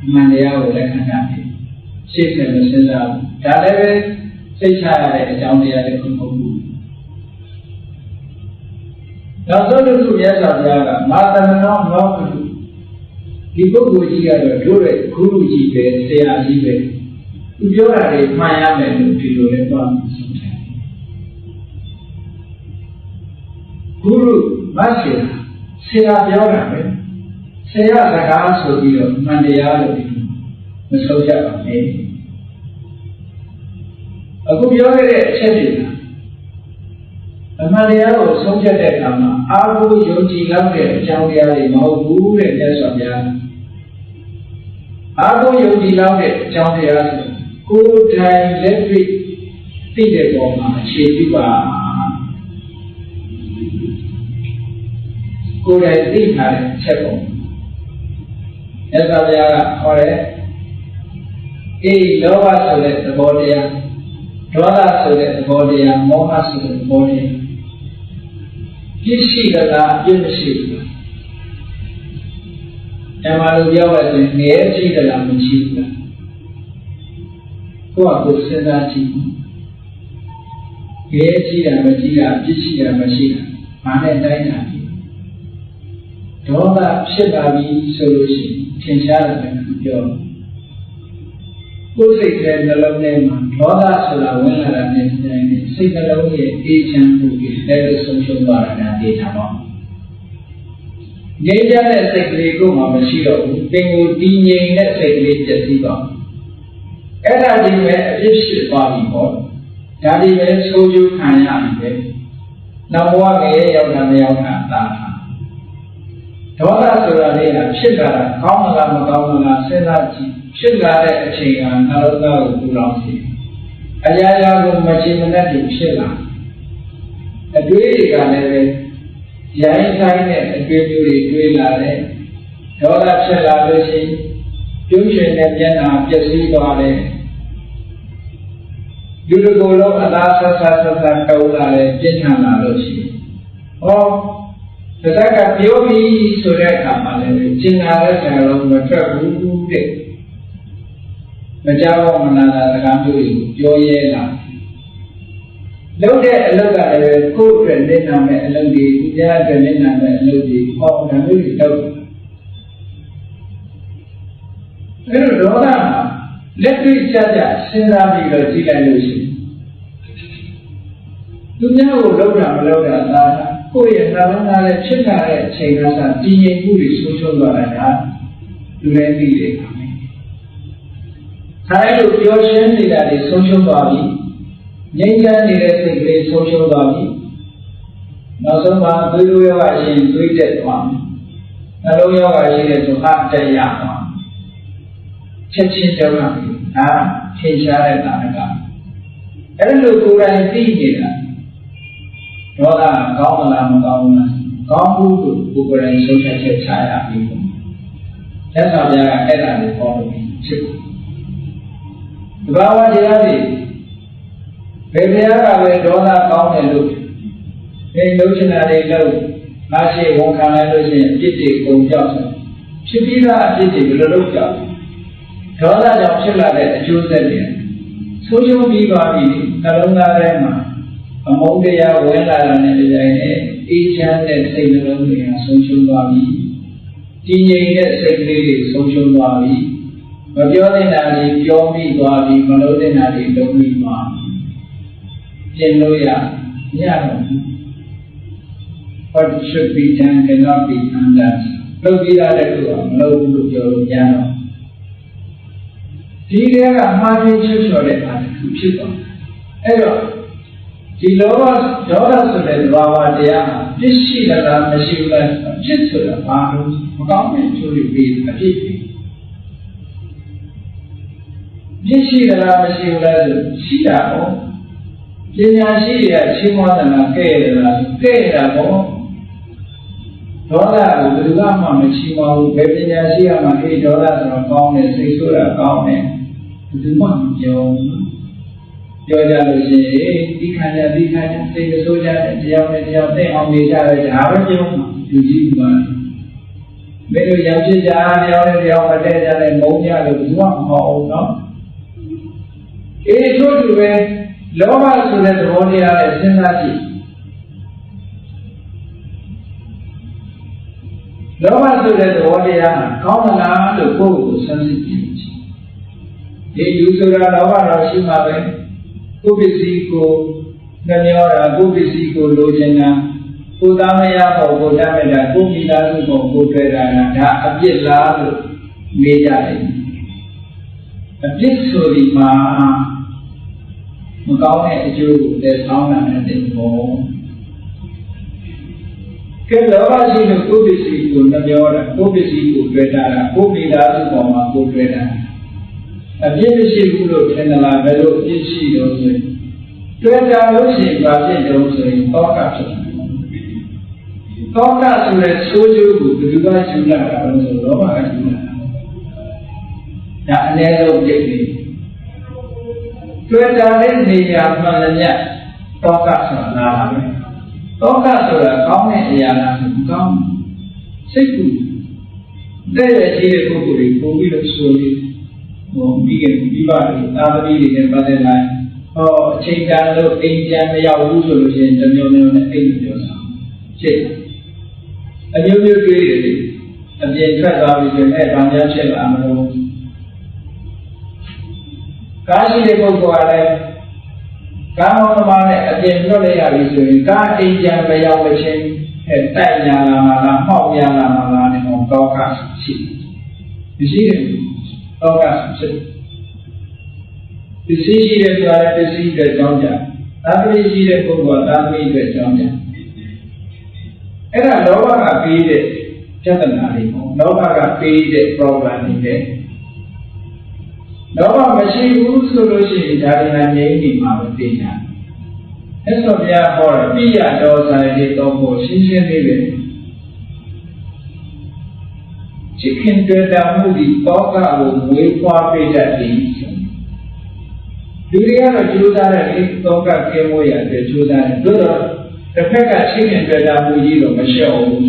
အမှန်တရားကိုလက်ခံရတယ်ရှေ့ဆက်မစဉ်းစားဘူးဒါလည်းပဲစိတ်ချရတဲ့အကြောင်းတရားတစ်ခုမဟုတ်ဘူးနောက်ဆုံးတစ်ခုမြတ်စွာဘုရားကမာသနနောမောကတုဒီပုဂ္ဂိုလ်ကြီးကတော့တို့ရဲ့ဂုရုကြီးပဲဆရာကြီးပဲသူပြောတာတွေမှန်ရမယ်လို့ဒီလိုလည်းပြောမှာဆုံးဖြတ်ဂုရုမဆရာဆရာပြောတာပဲဆရာစကားဆိုပြီးတော့မှန်တရားလို့ဒီမဆုံးဖြတ်ပါနဲ့အခုပြောခဲ့တဲ့အချက်တွေအမှန်တရားကိုဆုံးဖြတ်တဲ့အခါမှာအာဟုယုံကြည်လောက်တဲ့အကြောင်းတရားတွေမဟုတ်ဘူးတဲ့မြတ်စွာဘုရားအာဟုယုံကြည်လောက်တဲ့အကြောင်းတရားဆိုကိုယ်တိုင်လက်တွေ့သိတဲ့ပုံမှာအခြေပြုပါကိုယ်တိုင်သိထားတဲ့အချက်ပုံမြတ်စွာဘုရားကဟောတယ်အေးလောဘဆိုတဲ့သဘောတရားဒေါသဆိုတဲ့သဘောတရားမောဟဆိုတဲ့သဘောတရားပြည့်ရှိတာလားပြည့်မရှိဘူးဓမ္မလိုပြောရရင်ငရဲရှိတာလားမရှိဘူးလားကိုယ့်အကိုစဉ်းစားကြည့်ငရဲရှိတာမရှိတာပြည့်ရှိတာမရှိတာဘာနဲ့တိုင်းတာဒေါသဖြစ်လာပြီဆိုလို့ရှိရင်ထင်ရှားတယ်ပြောကိုယ်စိတ်ထဲနှလုံးထဲမှာဒေါသဆိုတာဝင်လာတာနဲ့တိုင်းနဲ့စိတ်နှလုံးရဲ့အေးချမ်းမှုတွေလည်းလို့ဆုံးရှုံးသွားတာဒေတာပေါ့ငြိမ်းချမ်းတဲ့စိတ်ကလေးကိုမှမရှိတော့ဘူးသင်ကိုတည်ငြိမ်တဲ့စိတ်ကလေးပြည့်စည်သွားအဲ့ဒါဒီပဲအဖြစ်ဖြစ်သွားပြီပေါ့ဒါဒီပဲဆိုးကျိုးခံရပြီပဲနောက်ဘဝငရဲရောက်တာမရောက်တာအသာဒေါသဆိုတာလေးကဖြ ဖြစ်လာတာကောင်းမလားမကောင်းဘူးလားစဉ်းစားကြည့်ဖြစ်လာတဲ့အချိန်ကနှလုံးသားကိုပူလောင်စေအရာရာကိုမချင်မနှက်ဖြစ်လာအတွေးတွေကလည်းပဲရိုင်းဆိုင်တဲ့အတွေးမျိုးတွေတွေးလာတယ်ဒေါသဖြစ်လာလို့ရှိရင်ပြုံးရှင်တဲ့မျက်နှာပျက်စီးသွားတယ်ဒီလိုကိုလုံးအလားဆက်ဆက်တုံးလာတယ်ပြင်းထန်လာလို့ရှိရင်ဟောတခါကပြောပြီးဆိုတဲ့အခါမှာလည်းကျင်လာတဲ့ဆရာလုံးမထွက်ဘူးတဲ့မကြောက်မနာတာစကားမျိုးကိုပြောရဲလာလုပ်တဲ့အလုပ်ကလည်းကိုယ့်အတွက်နေနာမဲ့အလုပ်တွေသူများအတွက်နေနာမဲ့အလုပ်တွေဟောဒါမျိုးတွေလုပ်အဲ့လိုဒေါသလက်တွေ့ကြကြစဉ်းစားပြီးတော့ကြည့်လိုက်လို့ရှိရင်သူများကိုလုပ်တာမလုပ်တာသာကိုယ့်ရဲ့နှလုံးသားနဲ့ဖြစ်လာတဲ့အချိန်ကစတည်ငြိမ်မှုတွေဆုံးရှုံးသွားတာကလူလည်းသိတယ်ခါမယ်။ဒါလည်းလို့ပြောရှင်းနေတာတွေဆုံးရှုံးသွားပြီ။ငြိမ်းချမ်းနေတဲ့စိတ်ကလေးဆုံးရှုံးသွားပြီ။နောက်ဆုံးမှာသွေးလိုယောဂရှိသွေးတက်သွားမယ်။နှလုံးယောဂရှိတဲ့ဆိုအတက်ရသွားမယ်။ချက်ချင်းကြောက်တာဟာထင်ရှားတဲ့နာမကအဲ့လိုကိုယ်တိုင်သိနေတာဒေါသကောင်းမလားမကောင်းဘူးလားကောင်းဘူးကိုကိုယ်တိုင်ဆုံးဖြတ်ချက်ချရပြီ။သက်သာပြားကအဲ့ဒါကိုပေါ်လို့ဖြစ်တယ်။ဒီဘာဝတရားတွေဘယ်တရားကပဲဒေါသကောင်းတယ်လို့ဒီလုံးချင်တာတွေလို့ငါရှိဝန်ခံလိုက်လို့ရှိရင်အပြစ်တွေကုန်ကြောက်တယ်။ဖြစ်ပြီးသားအပြစ်တွေဘယ်လိုလုပ်ကြောက်ဒေါသကြောင့်ဖြစ်လာတဲ့အကျိုးဆက်တွေဆုံးရှုံးပြီးသွားပြီနှလုံးသားထဲမှာအမုန်းတရားဝင်လာတဲ့နေရာနဲ့အေးချမ်းတဲ့စိတ်နှလုံးတွေဆုံးရှုံးသွားပြီတည်ငြိမ်တဲ့စိတ်ကလေးတွေဆုံးရှုံးသွားပြီမပြောတဲ့နာတွေပြောပြီးသွားပြီမလုပ်တဲ့နာတွေလုပ်ပြီးသွားပြင်လို့ရတော့ဘူး What should be done cannot be undone လုပ်ပြီးသားတဲ့လူကမလုပ်ဘူးလို့ပြောလို့ရတော့ဒီကမှားခြင်းချွတ်ချော်တဲ့အားတစ်ခုဖြစ်သွားအဲ့တော့ဒီလောဘဒေါသဆိုတဲ့ဘာဝတရားမှာပြစ်ရှိလားမရှိဘူးလားဖြစ်ဆိုတာဘာလို့မကောင်းတဲ့ကျိုးတွေပြီးအဖြစ်ပြီးပြစ်ရှိလားမရှိဘူးလားဆိုရှိတာပေါ့ပညာရှိတွေကရှင်းမသနာကဲ့ရလားကဲ့တာပေါ့ဒေါသကိုဘယ်သူမှမရှိပါဘူးဘယ်ပညာရှိကမှအေးဒေါသဆိုတော့ကောင်းတယ်စိတ်ဆိုးတာကောင်းတယ်ဘယ်သူမှမပြောပြောကြလို့ရှိရင်ဒီခန္ဓာစိတ်မဆိုးကြတဲ့တရားနဲ့တရားသိအောင်နေကြတယ်ဒါပဲပြောမှာလူကြီးကမင်းတို့ရံဖြစ်ကြတရားနဲ့တရားမတည့်ကြတဲ့မုန်းကြလို့ဘူးမှမဟုတ်ဘူးနော်အေးတို့တူပဲလောဘဆိုတဲ့သဘောတရားနဲ့စဉ်းစားကြည့်လောဘဆိုတဲ့သဘောတရားကကောင်းမလားလို့ကိုယ့်ကိုယ်ဆန်းစစ်ကြည့်ဒီလူဆိုတာလောဘတော့ရှိမှာပဲကိုယ်ပစ္စည်းကိုနှမျောတာကိုယ်ပစ္စည်းကိုလိုချင်တာကိုယ်သားမရဖို့ကိုယ်တတ်မဲ့တာကိုယ်မိသားစုကိုကိုယ်တွေ့တာဒါအပြစ်လားလို့မေးကြတယ်အပြစ်ဆိုဒီမှာမကောင်းတဲ့အကျိုးကိုလည်းဆောင်းတာနဲ့တင်ဖို့ကဲလောဘရှိလို့ကိုယ်ပစ္စည်းကိုနှမျောတာကိုယ်ပစ္စည်းကိုတွေ့တာကိုယ်မိသားစုပေါ်မှာကိုယ်တွေ့တာအပြစ်မရှိဘူးလို့ထင်သလားဘယ်လိုအပြစ်ရှိတော့ဆိုရင်တွေ့ကြလို့ရှိရင်ဘာဖြစ်တော့ဆိုရင်တောကဖြစ်တယ်တောကဆိုတဲ့ဆိုးကျိုးကိုဘယ်သူကယူလာတာလဲဆိုတော့ဘာကယူလာဒါအနည်းဆုံးပြည့်နေတွေ့ကြတဲ့နေရာမှန်တယ်ညတောကဆိုတာလားပဲတောကဆိုတာကောင်းတဲ့အရာလားဆိုကောင်းစိတ်ကူတဲ့ရရှိတဲ့ပုဂ္ဂိုလ်တွေပုံပြီးတော့ဆိုပြီးဟိုပြီးခဲ့ပြီးပါလေသာသမီတွေနဲ့ပတ်သက်လာဟောအချိန်တန်လို့အိမ်ပြန်မရောက်ဘူးဆိုလို့ရှိရင်တမျိုးမျိုးနဲ့အိမ်ပြောတာဖြစ်အမျိုးမျိုးတွေးတယ်အပြင်ထွက်သွားပြီဆိုရင်ဘာများဖြစ်လာမလို့ကားရှိတဲ့ပုဂ္ဂိုလ်ကလည်းကားမောင်းသမားနဲ့အပြင်လွတ်လိုက်ရပြီဆိုရင်ကားအိမ်ပြန်မရောက်မချင်းတိုက်ရလာမှာလားမှောက်ရလာမှာလားနဲ့ဟောတောကရှိမရှိတယ်တောကဖြစ်ပစ္စည်းရှိတဲ့ဆိုတာပစ္စည်းအတွက်ကြောင်းကြသာသမီရှိတဲ့ပုဂ္ဂိုလ်ကသာသမီအတွက်ကြောင်းကြအဲ့ဒါလောဘကပြီးတဲ့ ပြဿနာတွေပေါ့လောဘကပေးတဲ့ problem တွေပဲလောဘမရှိဘူးဆိုလို့ရှိရင်ဒါတွေကငြိမ်းနေမှာပဲသိညာအဲ့ဆိုဘုရားဟောတယ်ပြရတော်ဆိုင်တွေတော့ကိုရှင်းရှင်းလေးပဲချစ်ခင်တွေ့တာမှုဒီတောကကိုမွေးဖွားပေးတတ်သည်လူတွေကတော့ကြိုးစားတဲ့ဒီတောကကဲမိုးရတဲ့ကြိုးစားတယ်တို့တော့တစ်ဖက်ကချစ်ခင်တွေ့တာမှုကြီးတော့မလျှော့ဘူး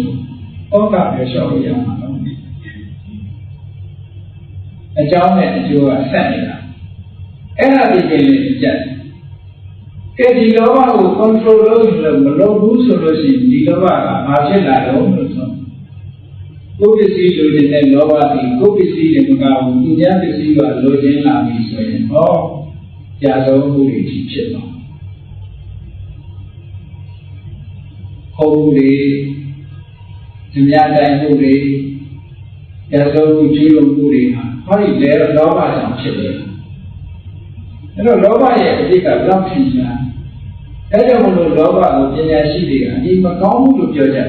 တောကပဲလျှော့ရမှာတော့အကြောင်းနဲ့အကျိုးကဆက်နေတာအဲ့ဒါဒီကိလေသာကြက်ကဲဒီလောဘကို control လုပ်ရင်လည်းမလုပ်ဘူးဆိုလို့ရှိရင်ဒီလောဘကဘာဖြစ်လာတော့လို့ဆိုကိုယ်ပစ္စည်းလိုချင်တဲ့လောဘဒီကိုယ်ပစ္စည်းတွေမကဘူးသူများပစ္စည်းကလိုချင်လာပြီဆိုရင်ဟောကြာဆုံးမှုတွေဖြစ်သွားခုံးတွေအများတိုင်းမှုတွေကြာဆုံးမှုကျိုးလုံးမှုတွေဟာဟောဒီလေလောဘကြောင့်ဖြစ်တယ်အဲ့တော့လောဘရဲ့အတိတ်ကလောက်ထင်ရှားဒါကြောင့်မလို့လောဘကိုပညာရှိတွေကဒီမကောင်းဘူးလို့ပြောကြတယ်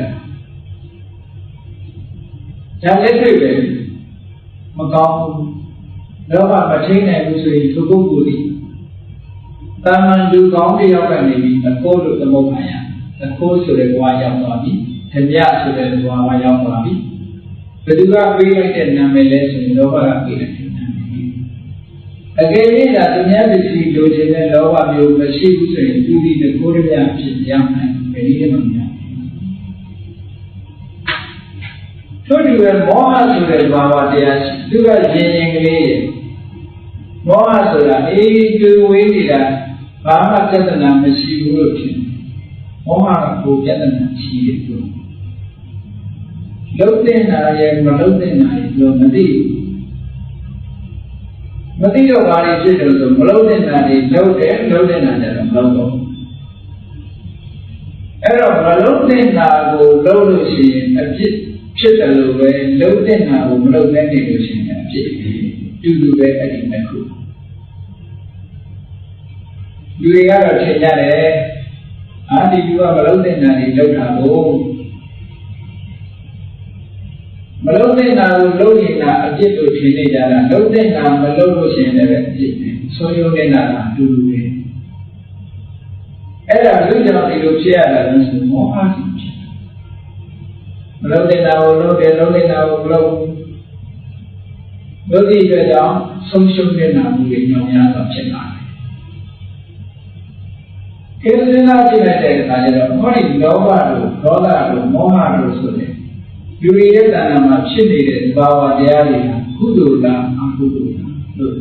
ဒါလည်းတွေ့ပဲမကောင်းဘူးလောဘမထိန်နိုင်ဘူးဆိုရင်သူပုဂ္ဂိုလ်ဒီတာမန်လူကောင်းတစ်ယောက်ကနေပြီးအကိုးလို့သမုတ်ခံရအကိုးဆိုတဲ့ဘဝရောက်သွားပြီဓမြဆိုတဲ့ဘဝရောက်သွားပြီဘယ်သူကပေးလိုက်တဲ့နာမည်လဲဆိုရင်လောဘကပေးလိုက်တဲ့နာမည်အကယ်၍သာသူများပစ္စည်းလိုချင်တဲ့လောဘမျိုးမရှိဘူးဆိုရင်သူဒီတကိုးရမြဖြစ်ရောက်နိုင်ဘယ်နည်းမှမရထို့တူပဲမောဟဆိုတဲ့ဘာဝတရားရှိသူကရင်ရင်ကလေးရဲ့မောဟဆိုတာအေးတူဝေးနေတာဘာမှပြဿနာမရှိဘူးလို့ထင်မောဟကကိုပြဿနာရှိတယ်သူလုံးတဲ့နာရဲ့မလုံးတဲ့နာရဲ့ပြောမသိတော့ဘာတွေဖြစ်တယ်ဆိုမလုံးတဲ့နာတွေလုံးတယ်လုံးတဲ့နာကြတော့မလုံးတော့အဲ့တော့မလုံးတဲ့နာကိုလုံးလို့ရှိရင်အဖြစ်ဖြစ်တယ်လို့ပဲလုံးတဲ့နာကိုမလုံးတဲ့နေလို့ရှိရင်အဖြစ်တူတူပဲအဲ့ဒီနှစ်ခုလူတွေကတော့ထင်ကြတယ်အာဒီလူကမလုံးတဲ့နာတွေလုံးတာကိုမလုံးတဲ့နာကိုလုံးနေတာအဖြစ်လို့ထင်နေကြတာလုံးတဲ့နာမလုံးလို့ရှိရင်လည်းအဖြစ်ပဲဆိုရုံနဲ့နာတာတူတူပဲအဲ့ဒါလူကြောင့်ဒီလိုဖြစ်ရတာလို့ဆိုမောဟဖြစ်မလုံးတဲ့နာကိုလုံးတယ်လုံးတဲ့နာကိုမလုံးလို့ဒီအတွက်ကြောင့်ဆုံးရှုံးနေတာမှုတွေညောင်ရတာဖြစ်လာတယ်ဒီစဉ်းစားကြည့်လိုက်တဲ့အခါကျတော့ဟောဒီလောဘတို့ဒေါသတို့မောဟတို့ဆိုတဲ့လူတွေရဲ့တဏ္ဍာမှာဖြစ်နေတဲ့သဘာဝတရားတွေကုသိုလ်လားအကုသိုလ်လားလို့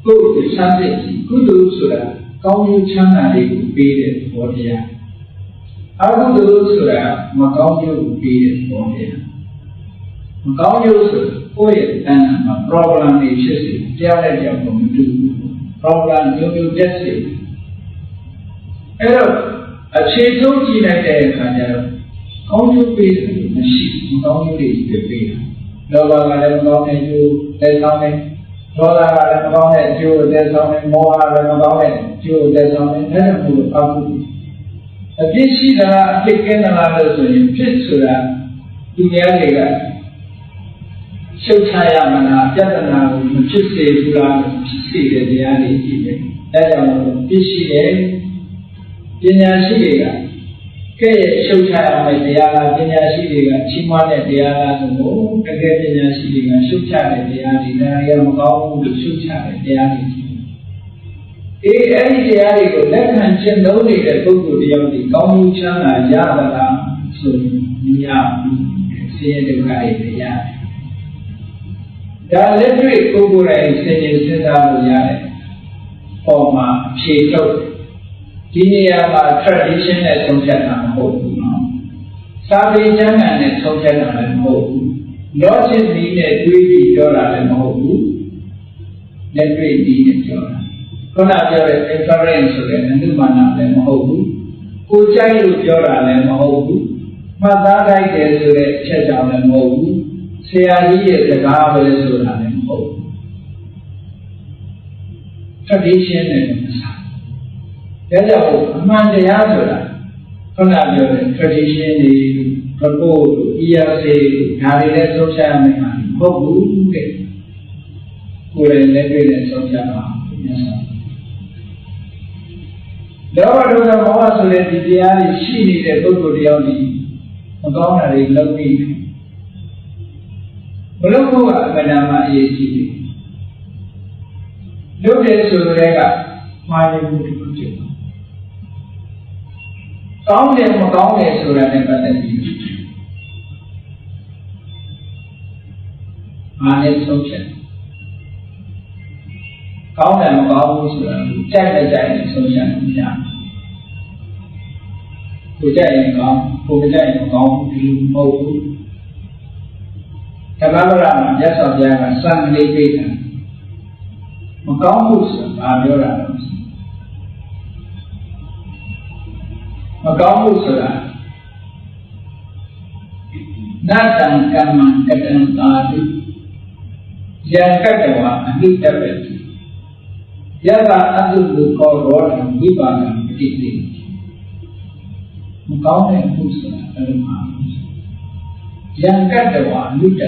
ကိုယ်ကိုစမ်းစစ်ကုသိုလ်ဆိုတာကောင်းကျိုးချမ်းသာတွေကိုပေးတဲ့သဘောတရားအကုသိုလ်ဆိုတာမကောင်းကျိုးကိုပေးတဲ့သဘောတရားမကောင်းကျိုးဆိုကိုယ့်ရဲ့တဏ္ဍာမှာ problem တွေဖြစ်စေတရားနဲ့ကြောင့်မတူဘူး problem မျိုးမျိုးတက်စေအဲ့တော့အခြေဆုံးကြည့်လိုက်တဲ့အခါကျတော့ကောင်းကျိုးပေးတယ်မရှိဘူးကောင်းကျိုးတွေပေးတာလောဘကလည်းမကောင်းတဲ့ကျိုးသက်ဆောင်တယ်ဒေါသကလည်းမကောင်းတဲ့ကျိုးသက်ဆောင်တယ်မောဟကလည်းမကောင်းတဲ့ကျိုးသက်ဆောင်တယ်အဲ့ဒါမျိုးလို့အောက်ဘူးအပြစ်ရှိတာအပြစ်ကင်းတာလို့ဆိုရင်ဖြစ်ဆိုတာသူများတွေကရှုပ်ချရမလားပြဿနာကိုမဖြစ်စေဘူးလားဖြစ်စေတဲ့တရားတွေကြည့်တယ်အဲကြောင့်ပြစ်ရှိတယ်ပညာရှိတွေကကဲ့ရဲ့ရှုပ်ချရမယ့်တရားလားပညာရှိတွေကချီးမွမ်းတဲ့တရားလားဆိုတော့တကယ်ပညာရှိတွေကရှုပ်ချတဲ့တရားတွေဒါတွေကမကောင်းဘူးလို့ရှုပ်ချတဲ့တရားတွေအဲ့ဒီတရားတွေကိုလက်ခံကျင့်သုံးနေတဲ့ပုဂ္ဂိုလ်တယောက်ဒီကောင်းကျိုးချမ်းသာရပါလားဆိုရင်မရဘူးဆင်းရဲဒုက္ခတွေရတယ်ဒါလက်တွေ့ကိုယ်ကိုယ်တိုင်စဉ်းကျင်စဉ်းစားလို့ရတယ်ပေါ်မှာဖြေထုတ်ဒီနေရာမှာ tradition နဲ့ဆုံးဖြတ်တာမဟုတ်ဘူးနော်စာပေကျမ်းဂန်နဲ့ဆုံးဖြတ်တာလည်းမဟုတ်ဘူး logic နည်းနဲ့တွေးပြီးပြောတာလည်းမဟုတ်ဘူးလက်တွေ့နည်းနဲ့ပြောတာခုနပြောတဲ့ inference ဆိုတဲ့အနုမာနလည်းမဟုတ်ဘူးကိုကြိုက်လို့ပြောတာလည်းမဟုတ်ဘူးမှတ်သားလိုက်တယ်ဆိုတဲ့အချက်ကြောင့်လည်းမဟုတ်ဘူးဆရာကြီးရဲ့စကားပဲဆိုတာလည်းမဟုတ်ဘူး tradition နဲ့မဆိုင်ဒါကြောင့်အမှန်တရားဆိုတာခုနပြောတဲ့ tradition တွေ report အရာစေဒါတွေလည်းဆုံးဖြတ်ရမယ်ဟာမဟုတ်ဘူးတဲ့ကိုယ်လည်းလက်တွေ့နဲ့ဆုံးဖြတ်ပါမြတ်စွာလောဘဒေါသမောဟဆိုတဲ့ဒီတရားတွေရှိနေတဲ့ပုဂ္ဂိုလ်တယောက်ဒီမကောင်းတာတွေလုပ်နေတယ်ဘလို့ကအမှန်တမ်းအရေးကြီးတယ်လုပ်တယ်ဆိုတဲ့ကမှားနေမှုတွေဖြစ်တယ်ကောင်းတယ်မကောင်းတယ်ဆိုတာနဲ့ပတ်သက်ပြီးအားနဲ့ဆုံးဖြတ်ကောင်းတယ်မကောင်းဘူးဆိုတာကြိုက်တဲ့ကြိုက်တဲ့ဆုံးဖြတ်မှုများကိုကြိုက်ရင်ကောင်းကိုမကြိုက်ရင်မကောင်းဘူးဒီလိုမဟုတ်ဘူးတက္ကဝရမှာမြတ်စွာဘုရားကစံလေးပေးတယ်မကောင်းဘူးဆိုတာပြောတာတော့မကောင်းဘူးဆိုတာနာတံကမ္မံကတံသာတိယံကတ္တဝအနိတ္တပတိယတအတုကိုကောရောဓံဝိပါကံပတိတိမကောင်းတဲ့မှုဆိုတာဘယ်လိုမှယံကတ္တဝအနိတ္တ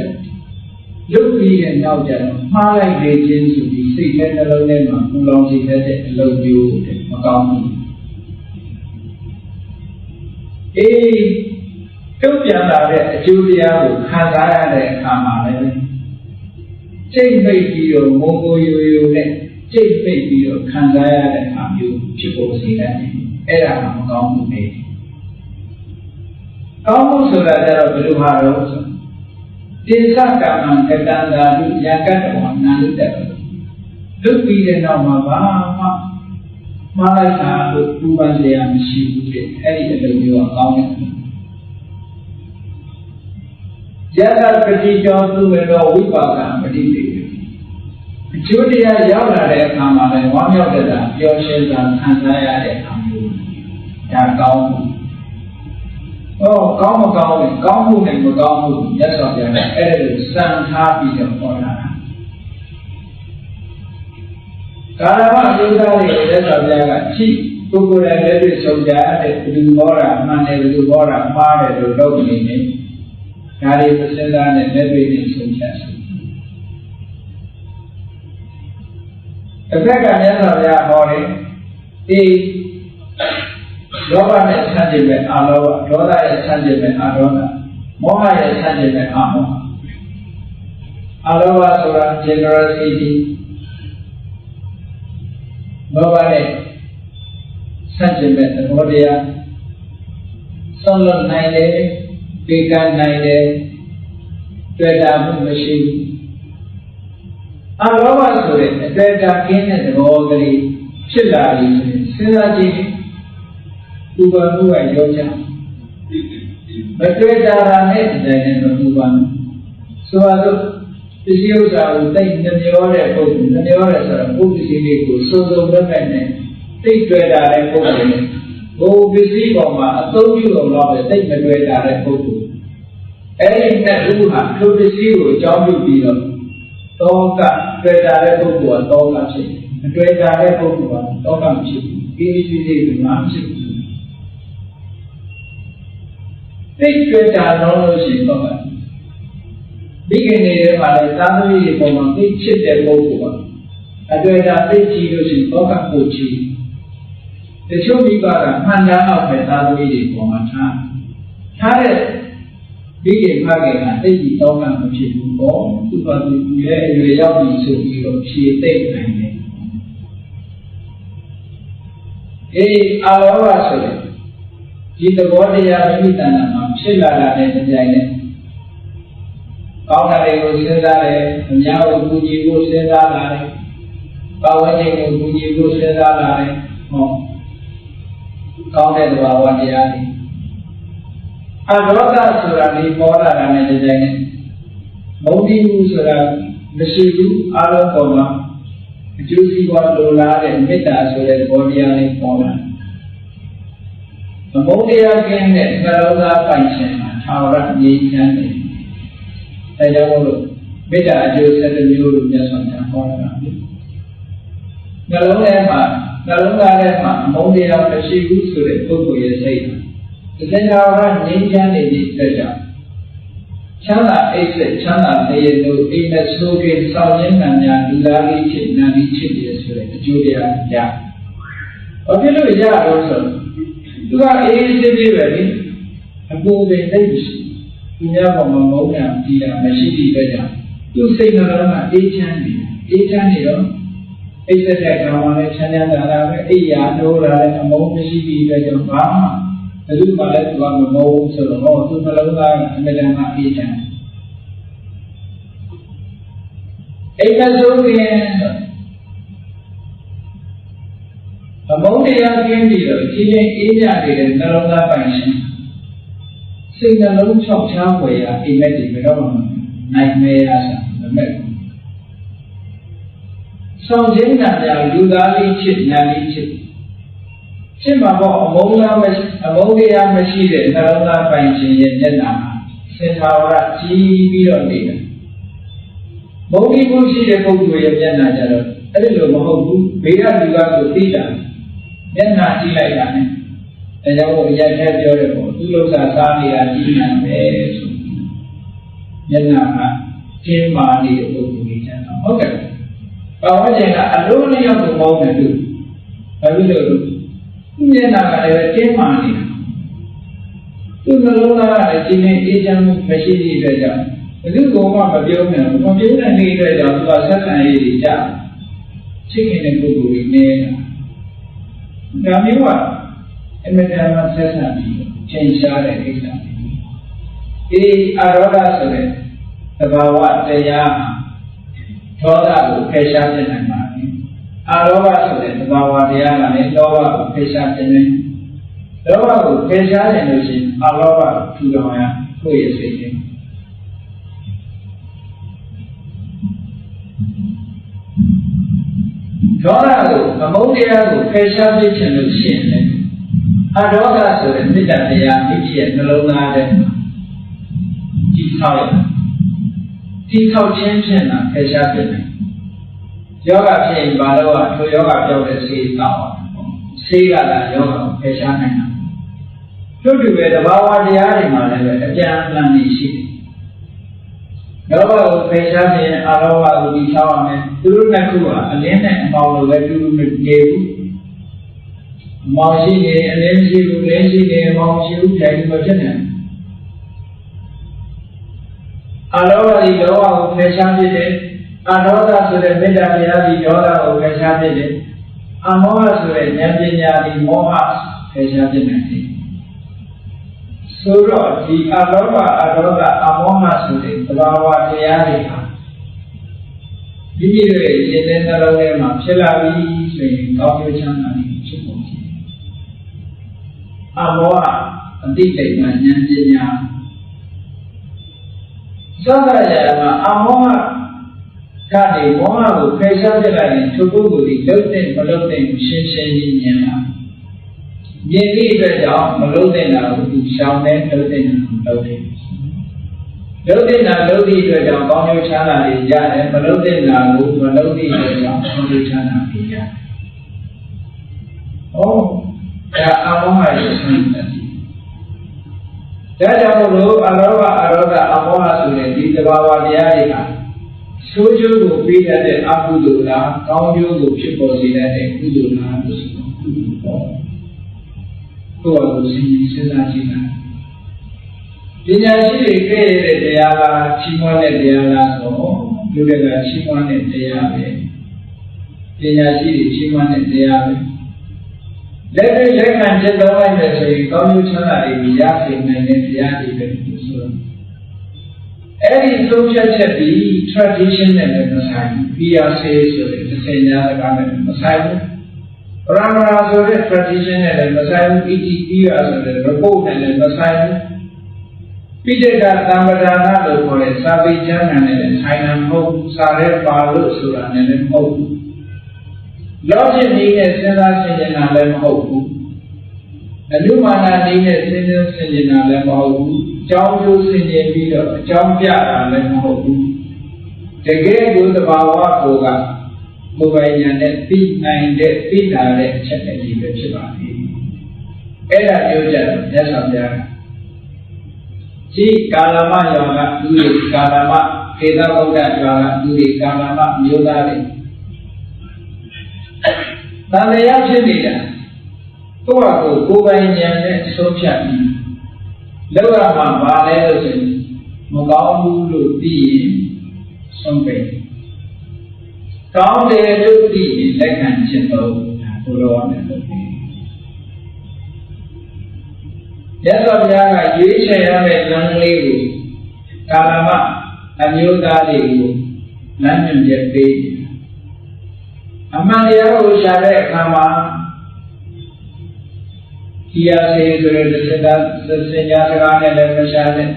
ရုပ်ပြီးတဲ့နောက်ကျတော့မှားလိုက်လေခြင်းဆိုပြီးစိတ်ထဲနှလုံးထဲမှာပူလောင်စေတဲ့အလုပ်မျိုးတဲ့မကောင်းဘူးတုံ့ပြန်လာတဲ့အကျိုးတရားကိုခံစားရတဲ့အခါမှာလည်းစိတ်မိတ်ပြီးတော့ငုံငိုယိုယိုနဲ့စိတ်မိတ်ပြီးတော့ခံစားရတဲ့အခါမျိုးဖြစ်ပေါ်စေတယ်အဲ့ဒါမှမကောင်းဘူးလေကောင်းမှုဆိုတာကြတော့ဘယ်လိုဟာတော့တိသကမ္မံကတံသာတုယကတ္တဝနာလိတ္တလုတ်ပြီးတဲ့နောက်မှာဘာမှမှားလိုက်တာလို့ပူပန်စရာမရှိဘူးတဲ့အဲ့ဒီအလုပ်မျိုးကကောင်းတယ်ယတပတိကျော်သူမဲ့တော့ဝိပါကံပတိတိအကျိုးတရားရောက်လာတဲ့အခါမှာလည်းဝမ်းမြောက်တဲ့တာပျော်ရွှင်စွာခံစားရတဲ့အခါမျိုးဒါကောင်းမှုကောင်းမကောင်းလဲကောင်းမှုနဲ့မကောင်းမှုမြတ်စွာဘုရားကအဲ့ဒါကိုစံထားပြီးတော့ဟောတာကာလမအကျိုးသားတွေလက်ဆောင်ပြကချိပုဂ္ဂိုလ်ရဲ့လက်တွေ့ဆုံးကြတဲ့ဘယ်သူဟောတာမှန်တယ်ဘယ်သူဟောတာမှားတယ်လို့လုပ်နေနေဒါတွေသစ္စာနဲ့လက်တွေ့နဲ့ဆုံးဖြတ်တယ်တစ်ဖက်ကမြတ်စွာဘုရားဟောတယ်ဒီလောဘနဲ့ဆန့်ကျင်မဲ့အာလောဘဒေါသရဲ့ဆန့်ကျင်မဲ့အာဒေါသမောဟရဲ့ဆန့်ကျင်မဲ့အာမောဟအာလောဘဆိုတာ generosityလောဘနဲ့ဆန့်ကျင်မဲ့သဘောတရားဆုံးလွတ်နိုင်တယ်ပေးကမ်းနိုင်တယ်တွေ့တာမှုမရှိဘူးအာလောဘဆိုတဲ့အတွေ့အကြုံကင်းတဲ့သဘောကလေးဖြစ်လာပြီဆိုရင်စဉ်းစားကြည့်ဥပမှုကရောကြမတွေ့တာနဲ့ဒီတိုင်းနဲ့မဥပမှုဆိုတော့ပစ္စည်းဥစ္စာကိုသိနှမျောတဲ့ပုဂ္ဂိုလ်နှမျောတဲ့ဆိုတော့ပုဂ္ဂိုလ်ကြီးလေးကိုစုံစုံမဲ့မဲ့နဲ့သိတွေ့တာတဲ့ပုဂ္ဂိုလ်နဲ့ဘိုးပစ္စည်းပေါ်မှာအသုံးပြုတော့လည်းသိမတွေ့တာတဲ့ပုဂ္ဂိုလ်အဲ့ဒီနှစ်ခုဟာသူပစ္စည်းကိုအကြောင်းပြုပြီးတော့တောကတွေ့တာတဲ့ပုဂ္ဂိုလ်ကတောကဖြစ်မတွေ့တာတဲ့ပုဂ္ဂိုလ်ကတောကမဖြစ်ဘူးဒီဒီကမှဖြစ်ဘူးသိတွေ့တာတော့လို့ရှိရင်တော့ဒီကနေ့ထဲမှာလည်းသာသမီတွေပေါ်မှာသိချစ်တဲ့ပုဂ္ဂိုလ်ကအတွေ့အကြုံသိချီလို့ရှိရင်တောကပို့ချီတချို့မိဘကမှန်တမ်းတော့ပဲသာသမီတွေပေါ်မှာထားတဲ့ဒီကေဖခင်ကသိကြည့်တောကမဖြစ်ဘူးပေါ့သူကသူရဲ့အရွယ်ရောက်ပြီဆိုပြီးတော့ဖြေသိမ့်နိုင်တယ်အာလောဘဆိုရင်ဒီသဘောတရားမိမိတဏ္ဍာမှာဖြစ်လာတဲ့ကြိုင်နဲ့ကောင်းတာတွေကိုစဉ်းစားတယ်အများကိုကူညီဖို့စဉ်းစားလာတယ်ပါဝါခြင်းကိုကူညီဖို့စဉ်းစားလာတယ်ဟောကောင်းတဲ့သဘာဝတရားတွေအဒေါသဆိုတာဒီပေါ်လာတာနဲ့ကြိုင်နဲ့မုန်းတိမှုဆိုတာမရှိဘူးအလုံးပေါ်မှာအကျိုးစီးပွားလိုလားတဲ့မေတ္တာဆိုတဲ့သဘောတရားလေးပေါ်လာမုန်းတရားကင်းတဲ့နှလုံးသားပိုင်ရှင်မှာသာဝရငြိမ်းချမ်းတယ်အဲကြောင့်မို့မေတ္တာအကျိုး7မျိုးလို့မြတ်စွာဘုရားဟောတာလေနှလုံးသားထဲမှာအမုန်းတရားမရှိဘူးဆိုတဲ့ပုဂ္ဂိုလ်ရဲ့စိတ် သင်္ခါရငြိမ်းချမ်းနေတဲ့အတွက်ကြောင့်ချမ်းသာအိပ်ဆက်ချမ်းသာနေရလို့အိမ်မဆိုးကင်းစောင့်ရင်းမှန်များလူသားလေးဖြစ်နာပြီးဖြစ်နေဆိုတဲ့အကျိုးတရားရ။ဘာဖြစ်လို့ရတော့ဆိုသူကအေးစစ်ပြီးပဲလေအပူပင်သိမရှိသူများပေါ်မှာမုန်းတာဒီတာမရှိသည့်အတွက်ကြောင့်သူစိတ်နှလုံးကအေးချမ်းနေတော့အိပ်ဆက်တဲ့ကောင်မှလည်းချမ်းသာတာပဲအိပ်ရာတိုးတာလည်းအမုန်းမရှိသည့်အတွက်ကြောင့်ဘာမှဘယ်သူမှလည်းသူကမမုန်းဆိုတော့သူနှလုံးသားကအမြဲတမ်းအေးချမ်းအိမ်မဆိုးခင်အမုန်းတရားကင်းပြီးတော့ကြီးကြီးအေးမြနေတဲ့နှလုံးသားပိုင်ရှင်စိတ်နှလုံးချောက်ချားွယ်ရာအိမ်မက်တွေဘယ်တော့မှနိုင်မဲရစားမမဲ့ဆောင်ခြင်းကများလူသားလေးချစ်နာလေးချစ်မှာပေါ့အမုန်းတရားမရှိတဲ့နှလုံးသားပိုင်ရှင်ရဲ့မျက်နှာမှာစင်သာဝရကြီးပြီးတော့နေတာမုန်းပြီးမှုရှိတဲ့ပုဂ္ဂိုလ်ရဲ့မျက်နှာကြတော့အဲ့ဒီလိုမဟုတ်ဘူးဘေးကလူကဆိုသိတာမျက်နှာကြည့်လိုက်တာနဲ့ဒါကြောင့်ဘုရားထက်ပြောတယ်ပေါ့သူလုံးစားစားနေတာကြည့်နိုင်မယ်ဆိုမျက်နှာကကျင်းမာနေတဲ့ပုဂ္ဂိုလ်ကြီးကျတော့ဟုတ်ကဲ့ဘာဝကျင်ကအလုံးလျောက်ကိုပေါင်းတယ်သူဘာဖြစ်လို့သူမျက်နှာကလည်းကျင်းမာနေတာသူနှလုံးသားကလည်းကျင်းနေအေးချမ်းမှုမရှိတဲ့အတွက်ကြောင့်ဘယ်သူကမှမပြောနိုင်ဘူးမပြောနိုင်တဲ့အတွက်ကြောင့်သူကဆက်ဆံရေးတွေကြာချစ်ခင်တဲ့ပုဂ္ဂိုလ်တွေနေတာဒါမျိုးကအမြဲတမ်းဆက်ဆံပြီးချိန်ရှားတဲ့ကိစ္စတွေအာရောဂဆိုတဲ့သဘာဝတရားဒေါသကိုဖယ်ရှားပြနိုင်ပါပြီအာရောဂဆိုတဲ့သဘာဝတရားကလည်းလောဘကိုဖယ်ရှားပြနိုင်လောဘကိုဖယ်ရှားနိုင်လို့ရှိရင်အာရောဂထူထောင်ရကိုယ့်ရဲ့စိတ်နဲ့ဒေါသကိုအမုန်းတရားကိုဖယ်ရှားပြချင်လို့ရှိရင်လည်းအဒေါသဆိုတဲ့မေတ္တာတရားမိမိရဲ့နှလုံးသားထဲမှာဒီဆောက်ခြင်းဖြင့်ဖယ်ရှားပြနိုင်ယောဂဖြစ်ရင်ဘာလို့ကထိုယောဂပြောက်တဲ့ဆေးတောက်ဆေးကလည်းယောဂကိုဖယ်ရှားနိုင်တာတို့တူပဲတဘာဝတရားတွေမှာလည်းအပြန်အလှန်နေရှိတယ်လောဘကိုဖယ်ရှားခြင်းအလောဘကိုဒီဆောက်ရမယ်သူတို့နှစ်ခုကအလင်းနဲ့အပေါင်းလိုပဲတူတူမနေဘူးအမောင်ရှိနေအလင်းရှိဘူးလင်းရှိနေအမောင်ရှိဘူးတိုင်မဖြစ်နိုင်အလောဘဒီလောဘကိုဖယ်ရှားပြတယ်အဒေါသဆိုတဲ့မေတ္တာတရားဒီဒေါသကိုဖယ်ရှားပြတယ်အမောဟဆိုတဲ့ဉာဏ်ပညာဒီမောဟဖယ်ရှားပြနိုင်တယ်ဆိုတော့ဒီအလောဘအဒေါသအမောဟဆိုတဲ့သဘာဝတရားတွေဟာဒီလိုရဲ့ရှင်တဲ့နှလုံးထဲမှာဖြစ်လာပြီဆိုရင်ကောင်းကျိုးချမ်းသာတွေဖြစ်ပေါ်တယ်အမောဟအတိတ်ကဉာဏ်ပညာသောတာရမှာအမောဟကနေမောဟကိုဖယ်ရှားပြလိုက်ရင်သူပုဂ္ဂိုလ်ဒီလုံးတဲ့မလုံးတဲ့ရှင်းရှင်းကြီးမြင်လာမြင်သည့်အတွက်ကြောင့်မလုံးတဲ့တာကိုသူရှောင်တဲ့လုံးတဲ့တာကိုလုံးတယ်လုံးတဲ့တာလုံးသည့်အတွက်ကြောင့်ကောင်းကျိုးချမ်းသာတွေရတယ်မလုံးတဲ့တာကိုမလုံးသည့်အတွက်ကြောင့်ကောင်းကျိုးချမ်းသာတွေရတယ်။ဒါအမောဟရဲ့ဆင်းရဲဒါကြောင့်မို့လို့အလောဘအရောဂအမောဟဆိုတဲ့ဒီသဘာဝတရားတွေဟာဆိုးကျိုးကိုပေးတဲ့အကုသိုလ်လားကောင်းကျိုးကိုဖြစ်ပေါ်စေတဲ့ကုသိုလ်လားလို့ဆိုတော့ကိုယ်ကိုစဉ်းစားကြည့်တာပညာရှိတွေကဲ့ရဲ့တရားလားချီးမွမ်းတဲ့တရားလားဆိုလူတွေကချီးမွမ်းတဲ့တရားပဲပညာရှိတွေချီးမွမ်းတဲ့တရားပဲလက်ခံချက်တော်လိုက်တယ်ဆိုရင်ကောင်းကျိုးချမ်းသာတွေရစေနိုင်တဲ့တရားတွေပဲလို့ဆိုတော့အဲ့ဒီသုံးချက်ဒီ tradition နဲ့လည်းမဆိုင်ဘူး PRC ဆိုတဲ့သင်ညာစကားနဲ့မဆိုင်ဘူး Paramara ဆိုတဲ့ tradition နဲ့လည်းမဆိုင်ဘူး ETPR ဆိုတဲ့ report နဲ့လည်းမဆိုင်ဘူးပိဋကသံဃာနာလို့ခေါ်တဲ့စာပေကျမ်းဂန်နဲ့လည်းဆိုင်တာမဟုတ်ဘူးစာရဲပါလို့ဆိုတာနဲ့လည်းမဟုတ်ဘူးlogic နည်းနဲ့စဉ်းစားဆင်ခြင်တာလည်းမဟုတ်ဘူးအနုမာနနည်းနဲ့စဉ်းစားဆင်ခြင်တာလည်းမဟုတ်ဘူးအကြောင်းကျိုးဆင်ခြင်ပြီးတော့အကြောင်းပြတာလည်းမဟုတ်ဘူးတကယ်ကိုသဘာဝကိုကကိုယ်ပိုင်ဉာဏ်နဲ့သိနိုင်တဲ့သိလာတဲ့အချက်အကြီးပဲဖြစ်ပါလေ အဲ့ဒါပြောကြတယ်မြတ်စွာဘုရားဒီကာလမယောကသူတွေကာလမကေသဗုဒ္ဓယောကသူတွေကာလမမျိုးသားတွေတန်လျာဖြစ်နေတာကိုယ့်ဟာကိုယ်ပိုင်ဉာဏ်နဲ့ဆုံးဖြတ်ပြီးလောက်ရမှာပါလဲလို့ဆိုရင်မကောင်းဘူးလို့သိရင်ဆုံးဖြတ်ကောင်းတယ်လို့သိရင်လက်ခံခြင်းတော့ဘုရားနဲ့လုပ်တယ်ရသော်ဘုရားကရွေးချယ်ရမယ့်လမ်းလေးကိုကာလမအမျိုးသားတွေကိုလမ်းညွှန်ချက်ပေးအမှန်တရားကိုရှာတဲ့အခါမှာဒီအစေဆိုတဲ့စကားစင်ညာစကားနဲ့လည်းမရှာနဲ့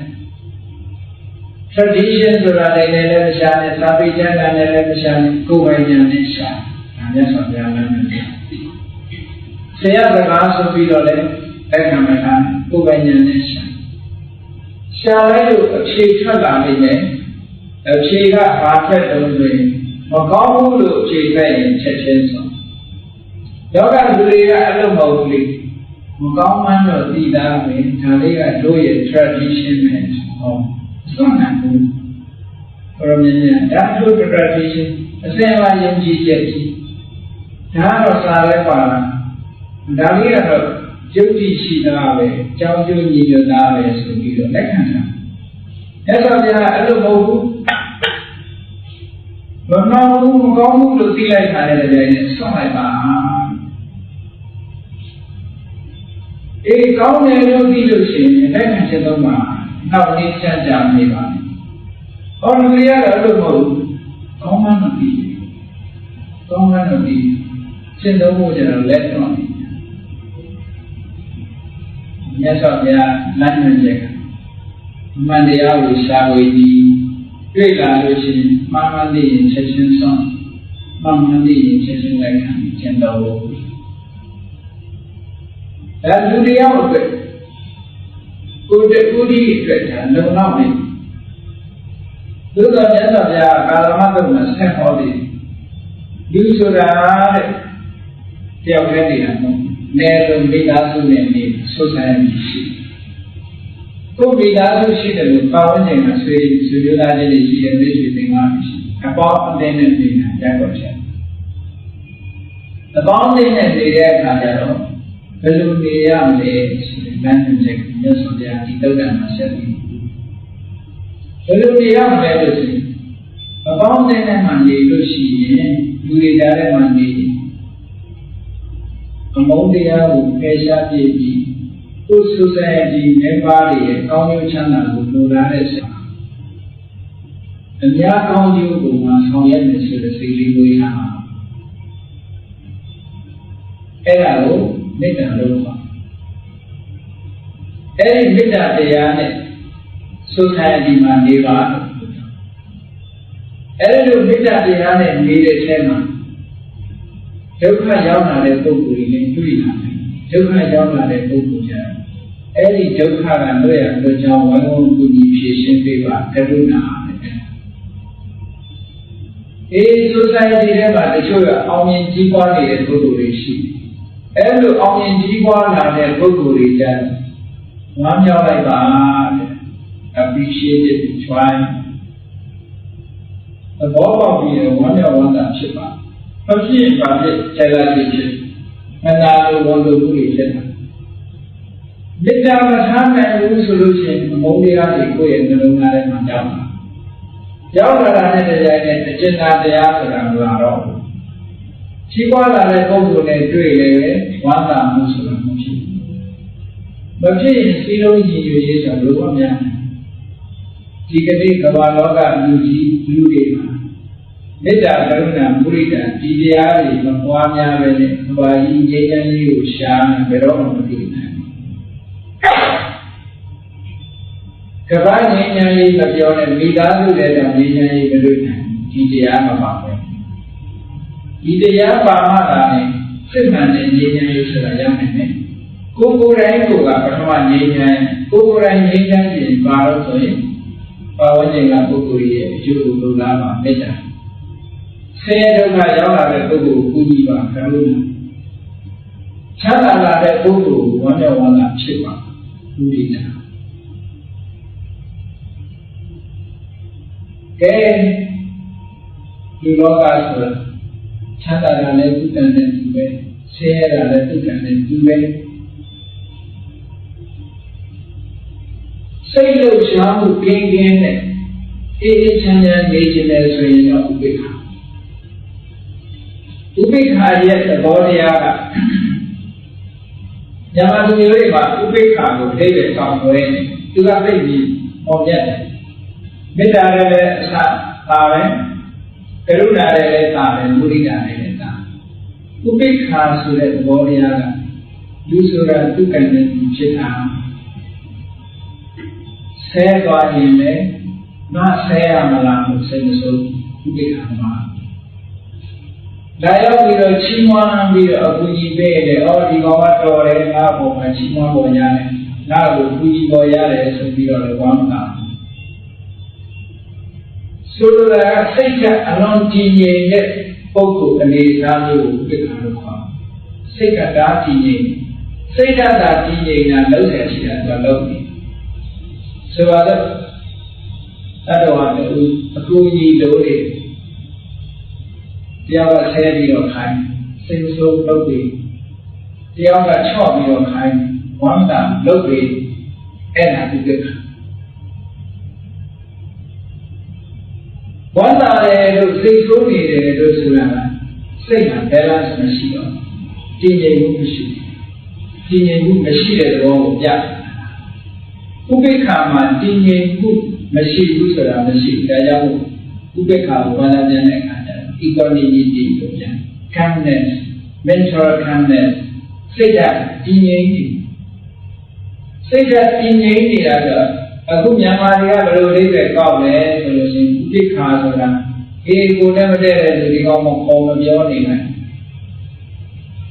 tradition ဆိုတာလည်းမရှာနဲ့စာပေကျမ်းဂန်နဲ့လည်းမရှာနဲ့ကိုယ်ပိုင်ဉာဏ်နဲ့ရှာဒါမြတ်စွာဘုရားလမ်းညွှန်ချက်ဆရာစကားဆိုပြီးတော့လည်းလက်ခံမှထားကိုယ်ပိုင်ဉာဏ်နဲ့ရှာလိုက်လို့အဖြေထွက်လာနိုင်တယ်အဖြေကဘာထွက်တော့ဆိုရင်မကောင်းဘူးလို့အဖြေထွက်ရင်ချက်ချင်းဆုံးယောဂလူတွေကအလုံးမဟုတ်ဘူးလေမကောင်းမှန်းတော့သိတာပဲဒါလေးကတို့ရဲ့ tradition နဲ့ဟောစွမ်းနိုင်ဘူးဘုရားမြတ်ဒါတို့ tradition အစင်အလာယုံကြည်ချက်ကြီးဒါတော့စာလဲပါလားဒါလေးကတော့ယုတ်တိရှိတာပဲကြောင်းကျိုးညီညွတ်တာပဲဆိုပြီးတော့လက်ခံတာအဲ့တော့ဗျာအဲ့လိုမဟုတ်ဘူးမနာဘူးမကောင်းဘူးလို့သိလိုက်တာလည်းကြိုင်နဲ့ဆွန့်လိုက်ပါအေးကောင်းတယ်လို့သိလို့ရှိရင်လက်ခံချက်တော့မှနောက်နေ့ချမ်းသာနေပါမယ်ဟောလူတွေကတော့အဲ့လိုမဟုတ်ဘူးကောင်းမှန်းမသိကောင်းမှန်းမသိရှင်းတော့ကျတော့လက်တော့မြတ်စွာဘုရားလမ်းညွှန်ချက်ကအမှန်တရားကိုရှာဖွေပြီးတွေ့လာလို့ရှိရင်မှန်မှန်သိရင်ချက်ချင်းဆုံးမှန်မှန်သိရင်ချက်ချင်းလက်ခံကျင့်တော်လို့ဒါလူတရားအတွက်ကိုယ်တည်းကိုယ်ဒီအတွက်ဒါလုံလောက်နေသို့တော်မြတ်စွာဘုရားကာလမတုံနဲ့ဆက်ဟောသည်လူဆိုတာတဲ့တယောက်တည်းနေတာမဟုတ်နယ်လုံးမိသားစုနဲ့နေဆိုဆိုင်ရှိကိုမိသားစုရှိတယ်လို့ပါဝင်နေတာဆွေမျိုးသားချင်းတွေရှိတယ်မိတ်ဆွေသင်္ကားရှိအပေါင်းအသင်းနဲ့နေတာရတော့ချက်အပေါင်းအသင်းနဲ့နေတဲ့အခါကျတော့ဘယ်လိုနေရမလဲဆိုတဲ့လမ်းညွှန်ချက်ကိုမြတ်စွာဘုရားဒီတုတ်တန်မှာဆက်ပြီးဘယ်လိုနေရမလဲလို့ဆိုရင်အပေါင်းအသင်းနဲ့မှနေလို့ရှိရင်လူတွေကြားထဲမှာနေအမုန်းတရားကိုဖယ်ရှားပြပြီးကိုယ် society member တွေရဲ့ကောင်းကျိုးချမ်းသာကိုလိုလားတဲ့ဆရာအများကောင်းကျိုးကိုမှဆောင်ရွက်နေဆိုတဲ့စိတ်လေးကိုရမှာအဲ့ဒါကိုမေတ္တာလို့ခေါ်အဲ့ဒီမေတ္တာတရားနဲ့ society မှာနေပါအဲ့ဒီလိုမေတ္တာတရားနဲ့နေတဲ့အချိန်မှာဒုက္ခရောက်လာတဲ့ပုဂ္ဂိုလ်တွေနဲ့တွေ့လာတယ်ဒုက္ခရောက်လာတဲ့ပုဂ္ဂိုလ်ကြအဲ့ဒီဒုက္ခကလွတ်ရလွတ်ကြောင်းဝိုင်းဝန်းကူညီဖြေရှင်းပေးပါကရုဏာနဲ့society ထဲမှာတချို့ကအောင်မြင်ကြီးပွားနေတဲ့ပုဂ္ဂိုလ်တွေရှိတယ်အဲ့လိုအောင်မြင်ကြီးပွားလာတဲ့ပုဂ္ဂိုလ်တွေကြဝမ်းမြောက်လိုက်ပါတဲ့ appreciate it try သဘောပေါက်ပြီးဝမ်းမြောက်ဝမ်းသာဖြစ်ပါမဖြစ်ပါဖြစ်ခြေလာဖြစ်မနာလိုဝန်လိုမှုတွေဖြစ်တာမေတ္တာမထားနိုင်ဘူးဆိုလို့ရှိရင်အမုန်းတရားတွေကိုယ့်ရဲ့နှလုံးသားထဲမှာရောက်လာတာနဲ့တရားနဲ့အကျဉ်းသားတရားဆိုတာမလာတော့ဘူးကြီးပွားလာတဲ့ပုဂ္ဂိုလ်နဲ့တွေ့လေဝမ်းသာမှုဆိုတာမဖြစ်ဘူးမဖြစ်ရင်စီလုံးညီညွတ်ရေးဆိုတာဘယ်လိုမှများဒီကနေ့ကမ္ဘာလောကလူကြီးလူတွေမှာမေတ္တာကရုဏာမုဒိတာဒီတရားတွေမပွားများပဲနဲ့ကမ္ဘာကြီးငြိမ်းချမ်းရေးကိုရှာနေဘယ်တော့မှမသိနိုင်ဘူးကမ္ဘာငြိမ်းချမ်းရေးမပြောနဲ့မိသားစုတွေတော့ငြိမ်းချမ်းရေးမလုပ်နိုင်ဒီတရားမပါဘူးဒီတရားပါမှသာနဲ့စစ်မှန်တဲ့ငြိမ်းချမ်းရေးဆိုတာရနိုင်တယ်ကိုယ်ကိုယ်တိုင်ကိုကပထမငြိမ်းချမ်းကိုယ်ကိုယ်တိုင်ငြိမ်းချမ်းရင်ပါတော့ဆိုရင်ပါဝင်ခြင်းကပုဂ္ဂိုလ်ရဲ့အကျိုးကိုလိုလားပါမေတ္တာဆင်းရဲဒုက္ခရောက်လာတဲ့ပုဂ္ဂိုလ်ကိုကူညီပါကရုဏာချ ချမ်းသာလာတဲ့ပုဂ္ဂိုလ်ဝမ်းမြောက်ဝမ်းသာဖြစ်ပါဘူးဒီနာကဲဒီလောကဆိုချမ်းသာတာလည်းသူတန်တဲ့သူပဲဆင်းရဲတာလည်းသူတန်တဲ့သူပဲစိတ်လှုပ်ရှားမှုကင်းကင်းနဲ့အေးအေးချမ်းချမ်းနေခြင်းနဲ့ဆိုရင်တော့ဥပိ္ပခာရဲ့သဘောတရားကမြန်မာလူမျိုးတွေမှာဥပိ္ပခာကိုအဓိပ္ပာယ်ကောင်းွယ်နေသူကသိပြီးဟောပြတယ်မေတ္တာလည်းပဲအစပါပဲကရုဏာလည်းသာတယ်မုဒိတာလည်းသာဥပိ္ပခာဆိုတဲ့သဘောတရားကလူဆိုတာသူကံနဲ့သူဖြစ်တာဆဲသွားရင်လည်းငါဆဲရမလားလို့စိတ်မဆိုးဥပိ္ပခာမှာဒါရောက်ပြီးတော့ချီးမွမ်းပြီးတော့အကူကြီးပေးတယ်။အော်ဒီကောင်ကတော်တယ်ငါ့ဘုံမှာချီးမွမ်းပေါ်ရတယ်။ငါ့ကိုကူကြီးပေါ်ရတယ်ဆိုပြီးတော့လည်းဝမ်းသာ။ဆိုလိုတာကစိတ်ကအလွန်ကြည်ငြိမ်တဲ့ပုဂ္ဂိုလ်အနေအထားမျိုးကိုပြတာလို့ခေါ်။စိတ်ကဒါကြည်ငြိမ်စိတ်ဓာတ်သာကြည်ငြိမ်တာလုံးဆယ်ရှိတာတော့လုံးနေ။ဆိုတော့တတော်ဟာအကူကြီးလို့လေတရားကဆဲပြီးတော့ခိုင်းစိတ်ဆိုးလုပ်ပြီးတရားကချော့ပြီးတော့ခိုင်းဝမ်းသာလုပ်ပြီးအဲ့ဒါဒီကိစ္စဝမ်းသာတယ်လို့စိတ်ဆိုးနေတယ်လို့ဆိုတာစိတ်မှာ balance မရှိတော့တည်ငြိမ်မှုမရှိတည်ငြိမ်မှုမရှိတဲ့သဘောကိုပြဥပိ္ပခာမှာတည်ငြိမ်မှုမရှိဘူးဆိုတာမရှိဒါကြောင့်ဥပိ္ပခာကိုဘာသာပြန်တဲ့အခါequanimity ကိုပြန် calmness mental calmness စိတ်ဓာတ်တည်ငြိမ်နေစိတ်ဓာတ်တည်ငြိမ်နေတာကအခုမြန်မာတွေကဘယ်လိုလေးပဲကောက်လဲဆိုလို့ရှိရင်ဥပိ္ပခာဆိုတာအေးကိုလည်းမတည့်တဲ့လူဒီကောင်မခေါ်မပြောနေနိုင်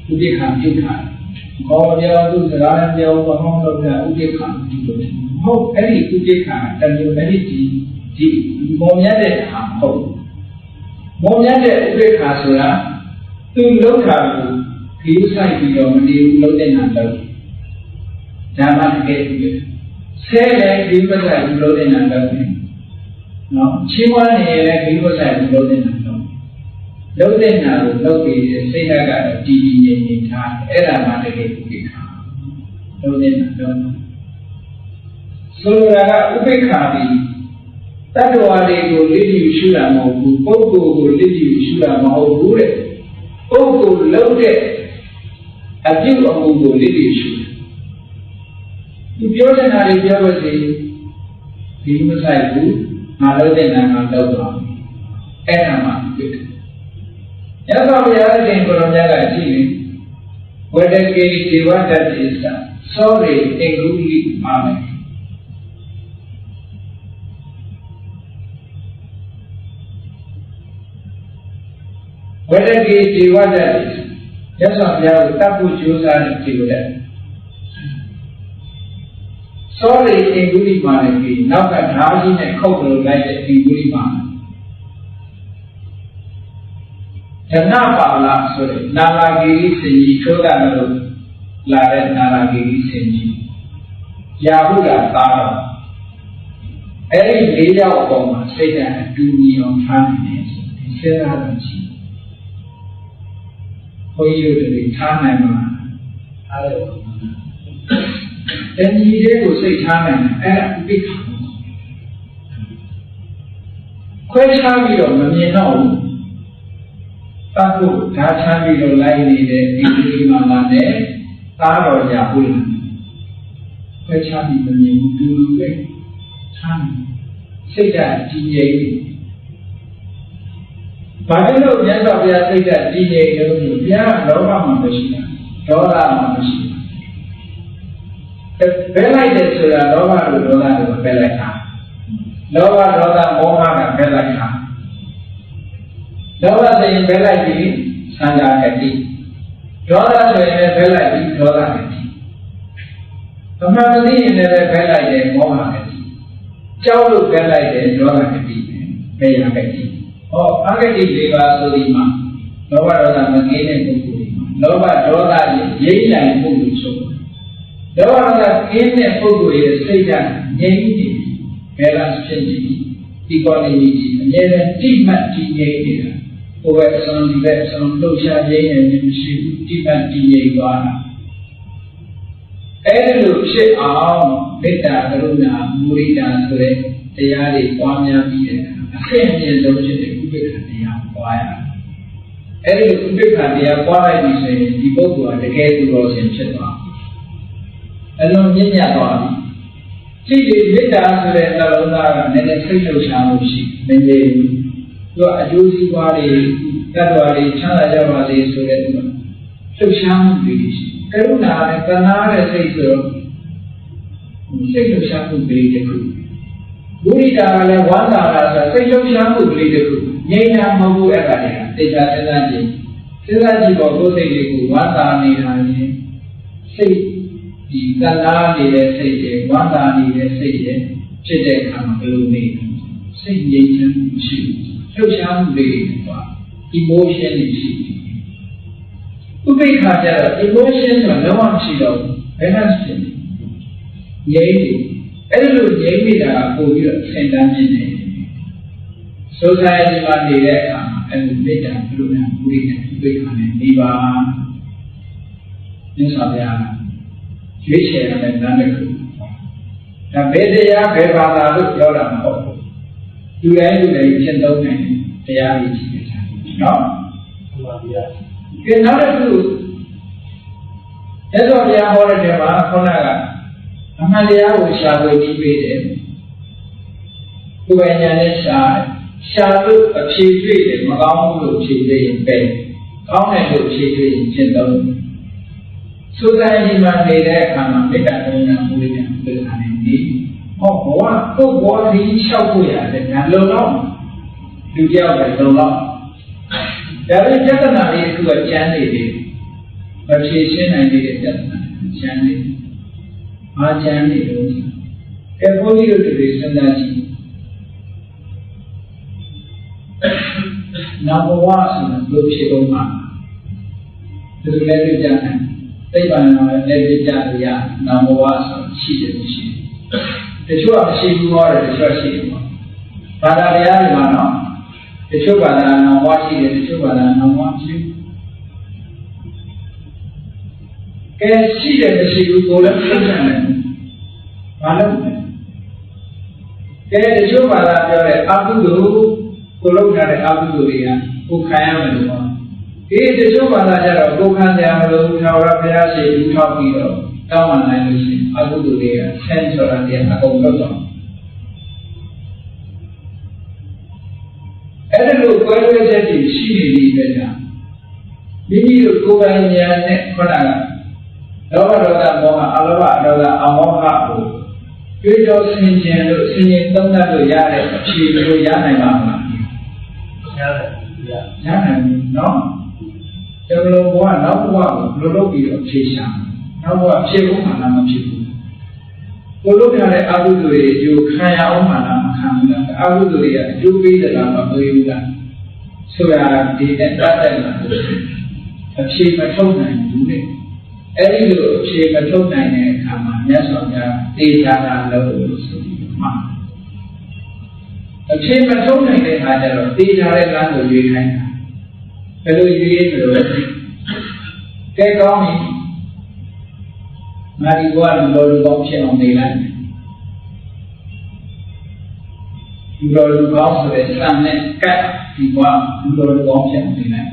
ဥပိ္ပခာဥပိ္ပခာခေါ်မပြောသူစကားလည်းပြောဘာမှမလုပ်တာဥပိ္ပခာဒီလိုဟုတ်အဲ့ဒီဥပိ္ပခာတမျိုးအဲ့ဒီမော်မြတ်တဲ့ဟာဟုတ်မောမြတ်တဲ့ဥပိ္ပခာဆိုတာသူလုံးတာကိုခီးဆိုင်ပြီးတော့မနေဘူးလုံးတဲ့နာတော့ဓမ္မတကယ်ပြီးဆဲတယ်ခီးမဆိုင်ဘူးလုံးတဲ့နာတော့နော်ချီးမွမ်းနေရင်လည်းခီးမဆိုင်ဘူးလုံးတဲ့နာတော့လုံးတဲ့နာကိုလုံးပြီးစိတ်ဓာတ်ကတော့တည်တည်ငြိမ်ငြိမ်ထားအဲ့ဒါမှတကယ်ဥပိ္ပခာလုံးတဲ့နာတော့ဆိုလိုတာကဥပိ္ပခာပြီးတတ္တဝါတွေကိုလိတိရှုတာမဟုတ်ဘူးပုဂ္ဂိုလ်ကိုလိတိရှုတာမဟုတ်ဘူးတဲ့ပုဂ္ဂိုလ်လုံးတဲ့အပြုအမူကိုလိတိရှုသူပြောနေတာတွေပြောလို့ရှိရင်ဒီမဆိုင်ဘူးငါလုံးတဲ့နာငါလုံးပါအဲ့ဒါမှဖြစ်တယ်။ရသော်ဘုရားရှင်ကိုရောမြတ်ကကြည့်ရင်ဝတ္တကေဒေဝတ္တတိသသောရိတေဂုလိမာမေဝတ္တကေဒေဝတ္တရသော်ဘုရားကိုတတ်ဖို့ကြိုးစားတဲ့ဒီလိုတဲ့သောရိတေဂုလိမာမေပြီးနောက်ကဓာကြီးနဲ့ခုတ်လို့လိုက်တဲ့ဒီဂုလိမာဓနပါလာဆိုတဲ့နာလာဂီရိစင်ကြီးထိုးတာလို့လာတဲ့နာလာဂီရိစင်ကြီးရာဟုလာသားတော့အဲ့ဒီ၄ယောက်အပေါ်မှာစိတ်ဓာတ်အတူညီအောင်ထားနေတယ်ဒီစဉ်းစားလို့ရှိဘုန်းကြီးတို့တွေထားနိုင်မှာအားရပါဘူးတဏှီတွေကိုစိတ်ထားနိုင်တယ်အဲ့ဒါဥပိ္ပခာခွဲခြားပြီးတော့မမြင်တော့ဘူးတတ်ဖို့ဓာတ်ချမ်းပြီးတော့လိုက်နေတဲ့ဒီဒီမှာနဲ့သားတော်ရာဟုတ်လားခွဲခြားပြီးမမြင်ဘူးတူတူပဲထားစိတ်ဓာတ်ကြီးငြိမ်ဘာဖြစ်လို့မြတ်စွာဘုရားစိတ်ဓာတ်ကြီးငြိမ်လို့ဘုရားလောဘမှာမရှိတာဒေါသမှာမရှိတာဘယ်လိုက်တယ်ဆိုတာလောဘလို့ဒေါသလို့ပဲလိုက်တာလောဘဒေါသမောဟကပဲလိုက်တာလောဘဆိုရင်ဘယ်လိုက်ပြီးသံဃာကတိဒေါသဆိုရင်လည်းဘယ်လိုက်ပြီးဒေါသကတိအမှန်တည်းရင်လည်းဘယ်လိုက်တယ်မောဟကတိကြောက်လို့ဘယ်လိုက်တယ်ဒေါသကတိပဲရကတိဟောအဂတိ၄ပါးဆိုဒီမှာလောဘဒေါသမကင်းတဲ့ပုဂ္ဂိုလ်တွေမှာလ လောဘဒေါသရိပ်နိုင်မှုလို့ဆိုတယ်လောဘဒေါသကင်းတဲ့ပုဂ္ဂိုလ်ရဲ့စိတ်ကငြိမ်းနေဘယ်လားဖြစ်နေဒီကောနေကြီးအမြဲတမ်းတိမှတ်တည်ငြိမ်နေတာဟိုဘက်အစွန်ဒီဘက်အစွန်လှုပ်ရှားခြင်းနဲ့မရှိဘူးတိမှတ်တည်ငြိမ်သွားတာအဲ့ဒီလိုဖြစ်အောင်မေတ္တာကရုဏာမုဒိတာဆိုတဲ့တရားတွေပွားများပြီးတဲ့အခါအဖြစ်အမြင်ဆုံးဖြစ်တဲ့ဥပိ္ပခတရားပွားရတယ်။အဲ့ဒီဥပိ္ပခတရားပွားလိုက်ပြီဆိုရင်ဒီပုဂ္ဂိုလ်ကတကယ်သူတော်စင်ဖြစ်သွားတယ်။အလုံးမြင့်မြတ်သွားပြီ။ကြည့်ဒီမေတ္တာဆိုတဲ့နှလုံးသားကနည်းနည်းစိတ်လှုပ်ရှားမှုရှိနေနေဘူး။သူကအကျိုးစီးပွားတွေတတ်တော်တွေချမ်းသာကြပါစေဆိုတဲ့သူကလှုပ်ရှားမှုတွေရှိ။ကရုဏာနဲ့ကရုဏာတဲ့စိတ်ဆိုတော့စိတ်လှုပ်ရှားမှုတွေတခုမုဒိတာကလည်းဝမ်းသာတာဆိုစိတ်လှုပ်ရှားမှုတွေတခုငြိမ်းချမ်းမဟုတ်ဘူးအဲ့ဒါတွေကတေချာစဉ်းစားကြည့်ပေါ်ကိုယ်စိတ်လေးကိုဝမ်းသာနေတာနဲ့စိတ်ဒီကနာနေတဲ့စိတ်ရဲ့ဝမ်းသာနေတဲ့စိတ်ရဲ့ဖြစ်တဲ့အခါမှာဘယ်လိုနေစိတ်ငြိမ်းချမ်းမှုရှိလှုပ်ရှားမှုတွေပါ emotion တွေရှိဥပိ္ပခါကျတော့ emotion ဆိုတာလုံးဝမရှိတော့ဘူးဘယ်နဲ့ဖြစ်လဲငြိမ်းတယ်အဲ့လိုငြိမ်းနေတာပို့ပြီးတော့ဆင်တန်းနေတယ်ဆိုဆိုင်ဒီမှာနေတဲ့အခါမှာအဲ့လိုမေတ္တာကရုဏာမုဒိတာဥပိ္ပခါနဲ့နေပါမြတ်စွာဘုရားရွေးချယ်ရတဲ့နာမည်ကိုဒါဘယ်တရားဘယ်ဘာသာလို့ပြောတာမဟုတ်ဘူးလူတိုင်းကျင့်သုံးနိုင်တရားကြီးရှိတယ်နော်မှန်ပါဗျာကဲနောက်တစ်ခုမြတ်စွာဘုရားဟောတဲ့နေရာမှာခေါင်းကအမှန်တရားကိုရှာဖွေပြီးပေးတယ်။ကိုယ်ပိုင်ဉာဏ်နဲ့ရှာလို့အဖြေတွေ့တယ်မကောင်းဘူးလို့ဖြေသေးရင်ပဲ။ကောင်းတယ်လို့ဖြေသေးရင်ကျင့်သုံး။သုဒ္ဓယိမနေတဲ့အခါမှာမေတ္တာကရုဏာမုဒိတာဥပိ္ပခာနဲ့နေ။ဟောဘဝကိုယ်ဘောဓိလျှောက်ဖို့ရတယ်ညာလုံတော့လူတယောက်ပဲလုံတော့ဒါပေမဲ့ပြဿနာလေးတစ်ခုကကျန်နေတယ်။မဖြေရှင်းနိုင်တဲ့ပြဿနာကျန်နေတယ်။အားချမ်းနေလို့ကဲဘုန်းကြီးတို့တွေစဉ်းစားကြည့်နာဘဝဆိုတာဘယ်ဖြစ်အောင်မှာဒီလိုလည်းကြတယ်သိပ္ပံမှာလည်းကြရနာဘဝဆိုတာရှိတယ်မရှိတချို့ကမရှိဘူးဟောတယ်တချို့ရှိတယ်ပေါ့ဘာသာတရားတွေမှာနော်တချို့ဘာသာနာဘဝရှိတယ်တချို့ဘာသာနာဘဝမရှိဘူးကဲရှိတယ်မရှိဘူးကိုလည်းသိတယ်ဘာလို့လဲကဲတချို့ဘာသာပြောတဲ့အကုသိုလ်ကိုလုပ်ထားတဲ့အကုသိုလ်တွေကကိုခံရမယ်လို့ပြောဒီတချို့ဘာသာကျတော့ကိုခံရမလို့ထာဝရဘုရားရှိခိုးထောက်ပြီးတော့တောင်းပန်နိုင်လို့ရှိရင်အကုသိုလ်တွေကဆန်းဆိုတာတရားအကုန်လုပ်တော့အဲ့ဒါလို့ကိုယ်ရဲ့ချက်ကြီးရှိနေပြီပဲကြာမိမိတို့ကိုယ်ပိုင်ဉာဏ်နဲ့ခေါတာကလောဘဒေါသမောဟအလောဘဒေါသအမောဟကိုတွေ့တော့ဆင်ခြင်လို့ဆင်ခြင်သုံးသပ်လို့ရတဲ့အဖြေကိုရနိုင်ပါမလားရနိုင်နော်ကျွန်တော်ဘဝနောက်ဘဝကိုဘယ်လိုလုပ်ပြီးတော့ဖြေရှာနောက်ဘဝဖြေဖို့မှလားမဖြေဘူးကိုလုပ်ရတဲ့အကုသိုလ်တွေအကျိုးခံရအောင်မှလားမခံဘူးလားအကုသိုလ်တွေကအကျိုးပေးတယ်လားမပေးဘူးလားဆိုတာဒီနဲ့တတ်တယ်လားအဖြေမထုတ်နိုင်ဘူးလေအဲ့ဒီလိုအဖြေမထုတ်နိုင်တဲ့အခါမှာမြတ်စွာဘုရားတေချာတာလို့ဆိုပြီးမှအဖြေမထုတ်နိုင်တဲ့အခါကျတော့တေချာတဲ့လမ်းကိုရွေးခိုင်းတာဘယ်လိုရွေးမလို့ကဲကောင်းပြီငါဒီဘဝလူတော်လူကောင်းဖြစ်အောင်နေလိုက်လူတော်လူကောင်းဆိုတဲ့စံနဲ့ကတ်ဒီဘဝလူတော်လူကောင်းဖြစ်အောင်နေလိုက်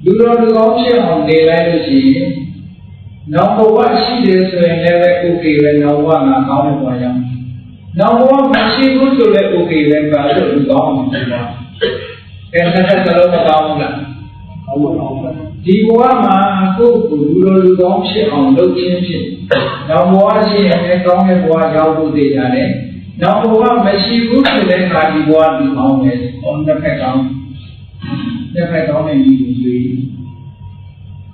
လူတော်လူကောင်းဖြစ်အောင်နေလိုက်လို့ရှိရင်နောက်ဘဝရှိတယ်ဆိုရင်လည်း okay ပဲနောက်ဘဝမှာကောင်းတဲ့ဘဝရောက်နောက်ဘဝမရှိဘူးဆိုလည်း okay ပဲဘာလို့လူကောင်းမှာလဲအဲ့ဒါဆက်စလုံးမကောင်းဘူးလားကောင်းပါဒီဘဝမှာကိုယ်ကိုလူတော်လူကောင်းဖြစ်အောင်လုပ်ခြင်းဖြစ်နောက်ဘဝရှိရင်လည်းကောင်းတဲ့ဘဝရောက်ဖို့တည်ရတယ်နောက်ဘဝမရှိဘူးဆိုတဲ့ခါဒီဘဝလူကောင်းတယ်ဟောတစ်ဖက်ကောင်းတဲ့လူတွေ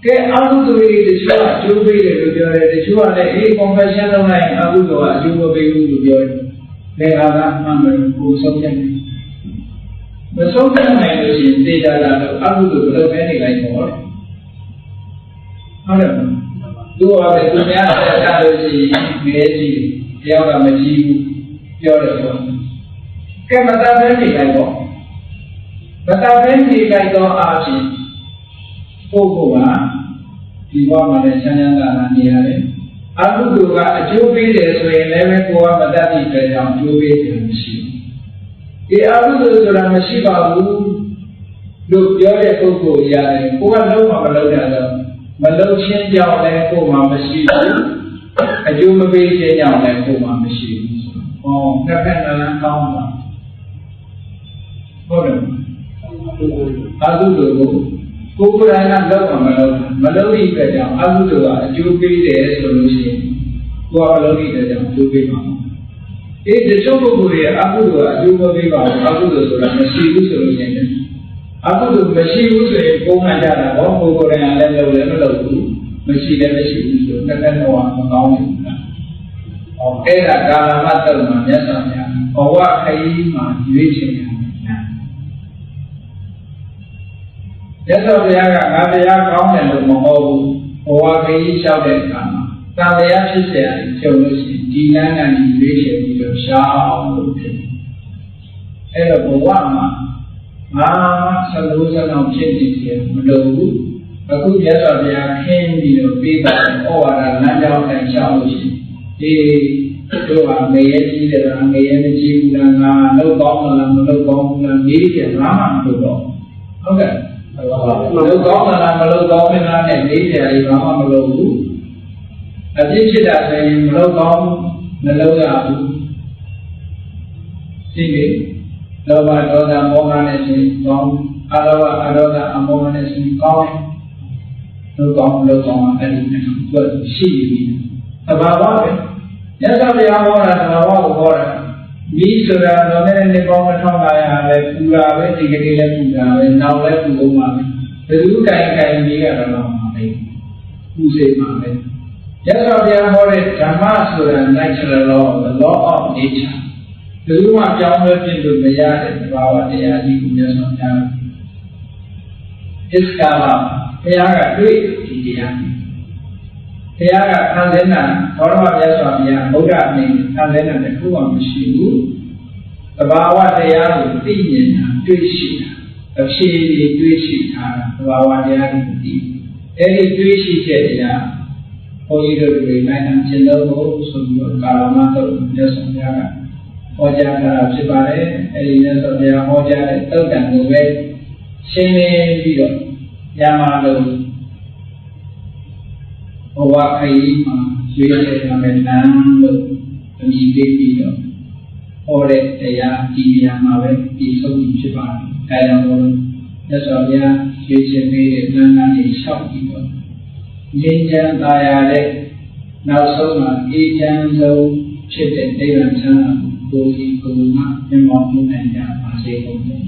ကဲအကုသိုလ်တွေတချို့အကျိုးပေးတယ်လို့ပြောတယ်တချို့ကလည်းconfession လုပ်လိုက်ရင်အကုသိုလ်ကအကျိုးမပေးဘူးလို့ပြောတယ်။ဒါကမှန်တယ်ကိုဆုံးဖြတ်တယ်။မဆုံးဖြတ်နိုင်လို့ရှိရင်တေချာတာတော့အကုသိုလ်ဘယ်လိုပဲနေလိုက်ပေါ့ ဟုတ်တယ်သူကပဲသူများတဲ့တတ်လို့ရှိရင်ငယ်ကြီးတယောက်ကမကြည့်ဘူးပြောတယ်ဆိုကဲမတတ်ဘဲနေလိုက်တော့မတတ်ဘဲနေလိုက်တော့အားဖြင့်ပုဂ္ဂိုလ်ကဒီဘဝမှာလည်းချမ်းသာတာနေရတယ်အကုသိုလ်ကအကျိုးပေးတယ်ဆိုရင်လည်းကိုယ်ကမတတ်သည့်အတွက်ကြောင့်အကျိုးပေးတယ်မရှိဘူးဒီအကုသိုလ်ဆိုတာမရှိပါဘူးလို့ပြောတဲ့ပုဂ္ဂိုလ်ရတယ်ကိုယ်ကလုံးဝမလုပ်ရတော့မလုံချင်းကြောင့်လည်းကိုယ်မှမရှိဘူးအကျိုးမပေးခြင်းကြောင့်လည်းကိုယ်မှမရှိဘူးဟောနှစ်ဖက်နှလုံးကောင်းတာဟုတ်တယ်အကုသိုလ်ကိုကိုယ်တိုင်ကလောက်မှမလုပ်မလုပ်တဲ့အတွက်ကြောင့်အကုသိုလ်ကအကျိုးပေးတယ်ဆိုလို့ရှိရင်ကိုယ်ကမလုပ်တဲ့အတွက်ကြောင့်အကျိုးပေးပါဘူးဒီချို့ပုဂ္ဂိုလ်ရဲ့အကုသိုလ်ကအကျိုးမပေးပါဘူးအကုသိုလ်ဆိုတာမရှိဘူးဆိုလို့ရှိရင်အကုသိုလ်မရှိဘူးဆိုရင်ပုံမှန်ကြတာတော့ကိုယ်တိုင်ကလည်းလုပ်လည်းမလုပ်ဘူးမရှိလည်းမရှိဘူးဆိုတော့တစ်ခါတော့မကောင်းဘူးလား။အဲ့ဒါကာလမတ္တမှာမြတ်စွာဘုရားဘဝခရီးမှာရွေးချယ်ရတယ်။မြတ်စွာဘုရားကငါတရားကောင်းတယ်လို့မဟုတ်ဘူးဘဝခရီးလျှောက်တဲ့အခါမှာသံတရားဖြစ်เสียကြုံလို့ရှိရင်ဒီလမ်းကနေရွေးချယ်ပြီးတော့ရှားအောင်လုပ်ဖြစ်တယ်။အဲ့တော့ဘဝမှာငါဆလို့ဆလောက်ဖြစ်နေတယ်မလို့ဘူးအခုမြတ်စွာဘုရားခင်းပြီးတော့ပေးတာဩဝါဒလမ်းကြောင်းတိုင်းရှောက်လို့ရှိရင်ဒီတို့ကငရဲကြီးတယ်လားငရဲမကြီးဘူးလားငါလောက်ကောင်းလားမလောက်ကောင်းဘူးလားမေးတယ်ငါမှမလုပ်တော့ဟုတ်ကဲ့လောက်ကောင်းလားမလောက်ကောင်းဘူးလားနဲ့မေးတယ်လေငါမှမလုပ်ဘူးအပြစ်ဖြစ်တာဆိုရင်မလောက်ကောင်းမလုပ်ရဘူးဒီလေလောဘဒေါသမောဟနဲ့ဆိုရင်ကောင်းအလောဘအဒေါသအမောဟနဲ့ဆိုရင်ကောင်းတယ်လောကောင်းလောကောင်းအဲ့ဒီနဲ့သူရှိပြီသဘာဝပဲမြတ်စွာဘုရားဟောတာသဘာဝကိုဟောတာမိဆိုတာတော့လည်းနေပေါင်း1500လဲပူတာပဲဒီကနေ့လည်းပူတာပဲနောက်လည်းပူအောင်ပါပဲဘယ်သူတိုင်တိုင်ကြီးကတော့မှာပဲပူစေမှာပဲမြတ်စွာဘုရားဟောတဲ့ဓမ္မဆိုတာ natural law the law of natureဘယ်သူမှပြောင်းလဲပြလို့မရတဲ့သဘာဝတရားကြီးကိုမြတ်စွာဘုရားਇਸ ကာလဘုရားကတွေ့ဒီတရားဘုရားကခံစင်းတာဘောရမမြတ်စွာဘုရားဗုဒ္ဓအနေနဲ့ခံစင်းတာတခုမှမရှိဘူးသဘာဝတရားကိုသိမြင်တာတွေ့ရှိတာအဖြစ်တွေတွေ့ရှိတာသဘာဝတရားကိုသိအဲ့ဒီတွေ့ရှိချက်တရားဘုန်းကြီးတို့တွေနိုင်နိုင်ရှင်းလို့ဆိုပြီးတော့ကာလမတော့မြတ်စွာဘုရားကဟောကြားတာဖြစ်ပါတယ်အဲဒီမြတ်စွာဘုရားဟောကြားတဲ့သုတ်တံကိုပဲရှင်းလင်းပြီးတော့ညမှာလို့ဘဝခရီးမှာရွေးချယ်ရမယ်လမ်းလို့အမည်ပေးပြီးတော့ဟောတဲ့တရားဒီနေရာမှာပဲဒီဆုံးဖြစ်ပါတယ်အဲဒါကြောင့်မြတ်စွာဘုရားရွေးချယ်ပေးတဲ့လမ်းကနေလျှောက်ပြီးတော့ငြိမ်းချမ်းသာယာတဲ့နောက်ဆုံးမှာအေးချမ်းဆုံးဖြစ်တဲ့နိဗ္ဗာန်ချမ်းသာကိုယ်စီကိုယ်မှာမြင်မောင်းနိုင်ကြပါစေကုန်သတည်း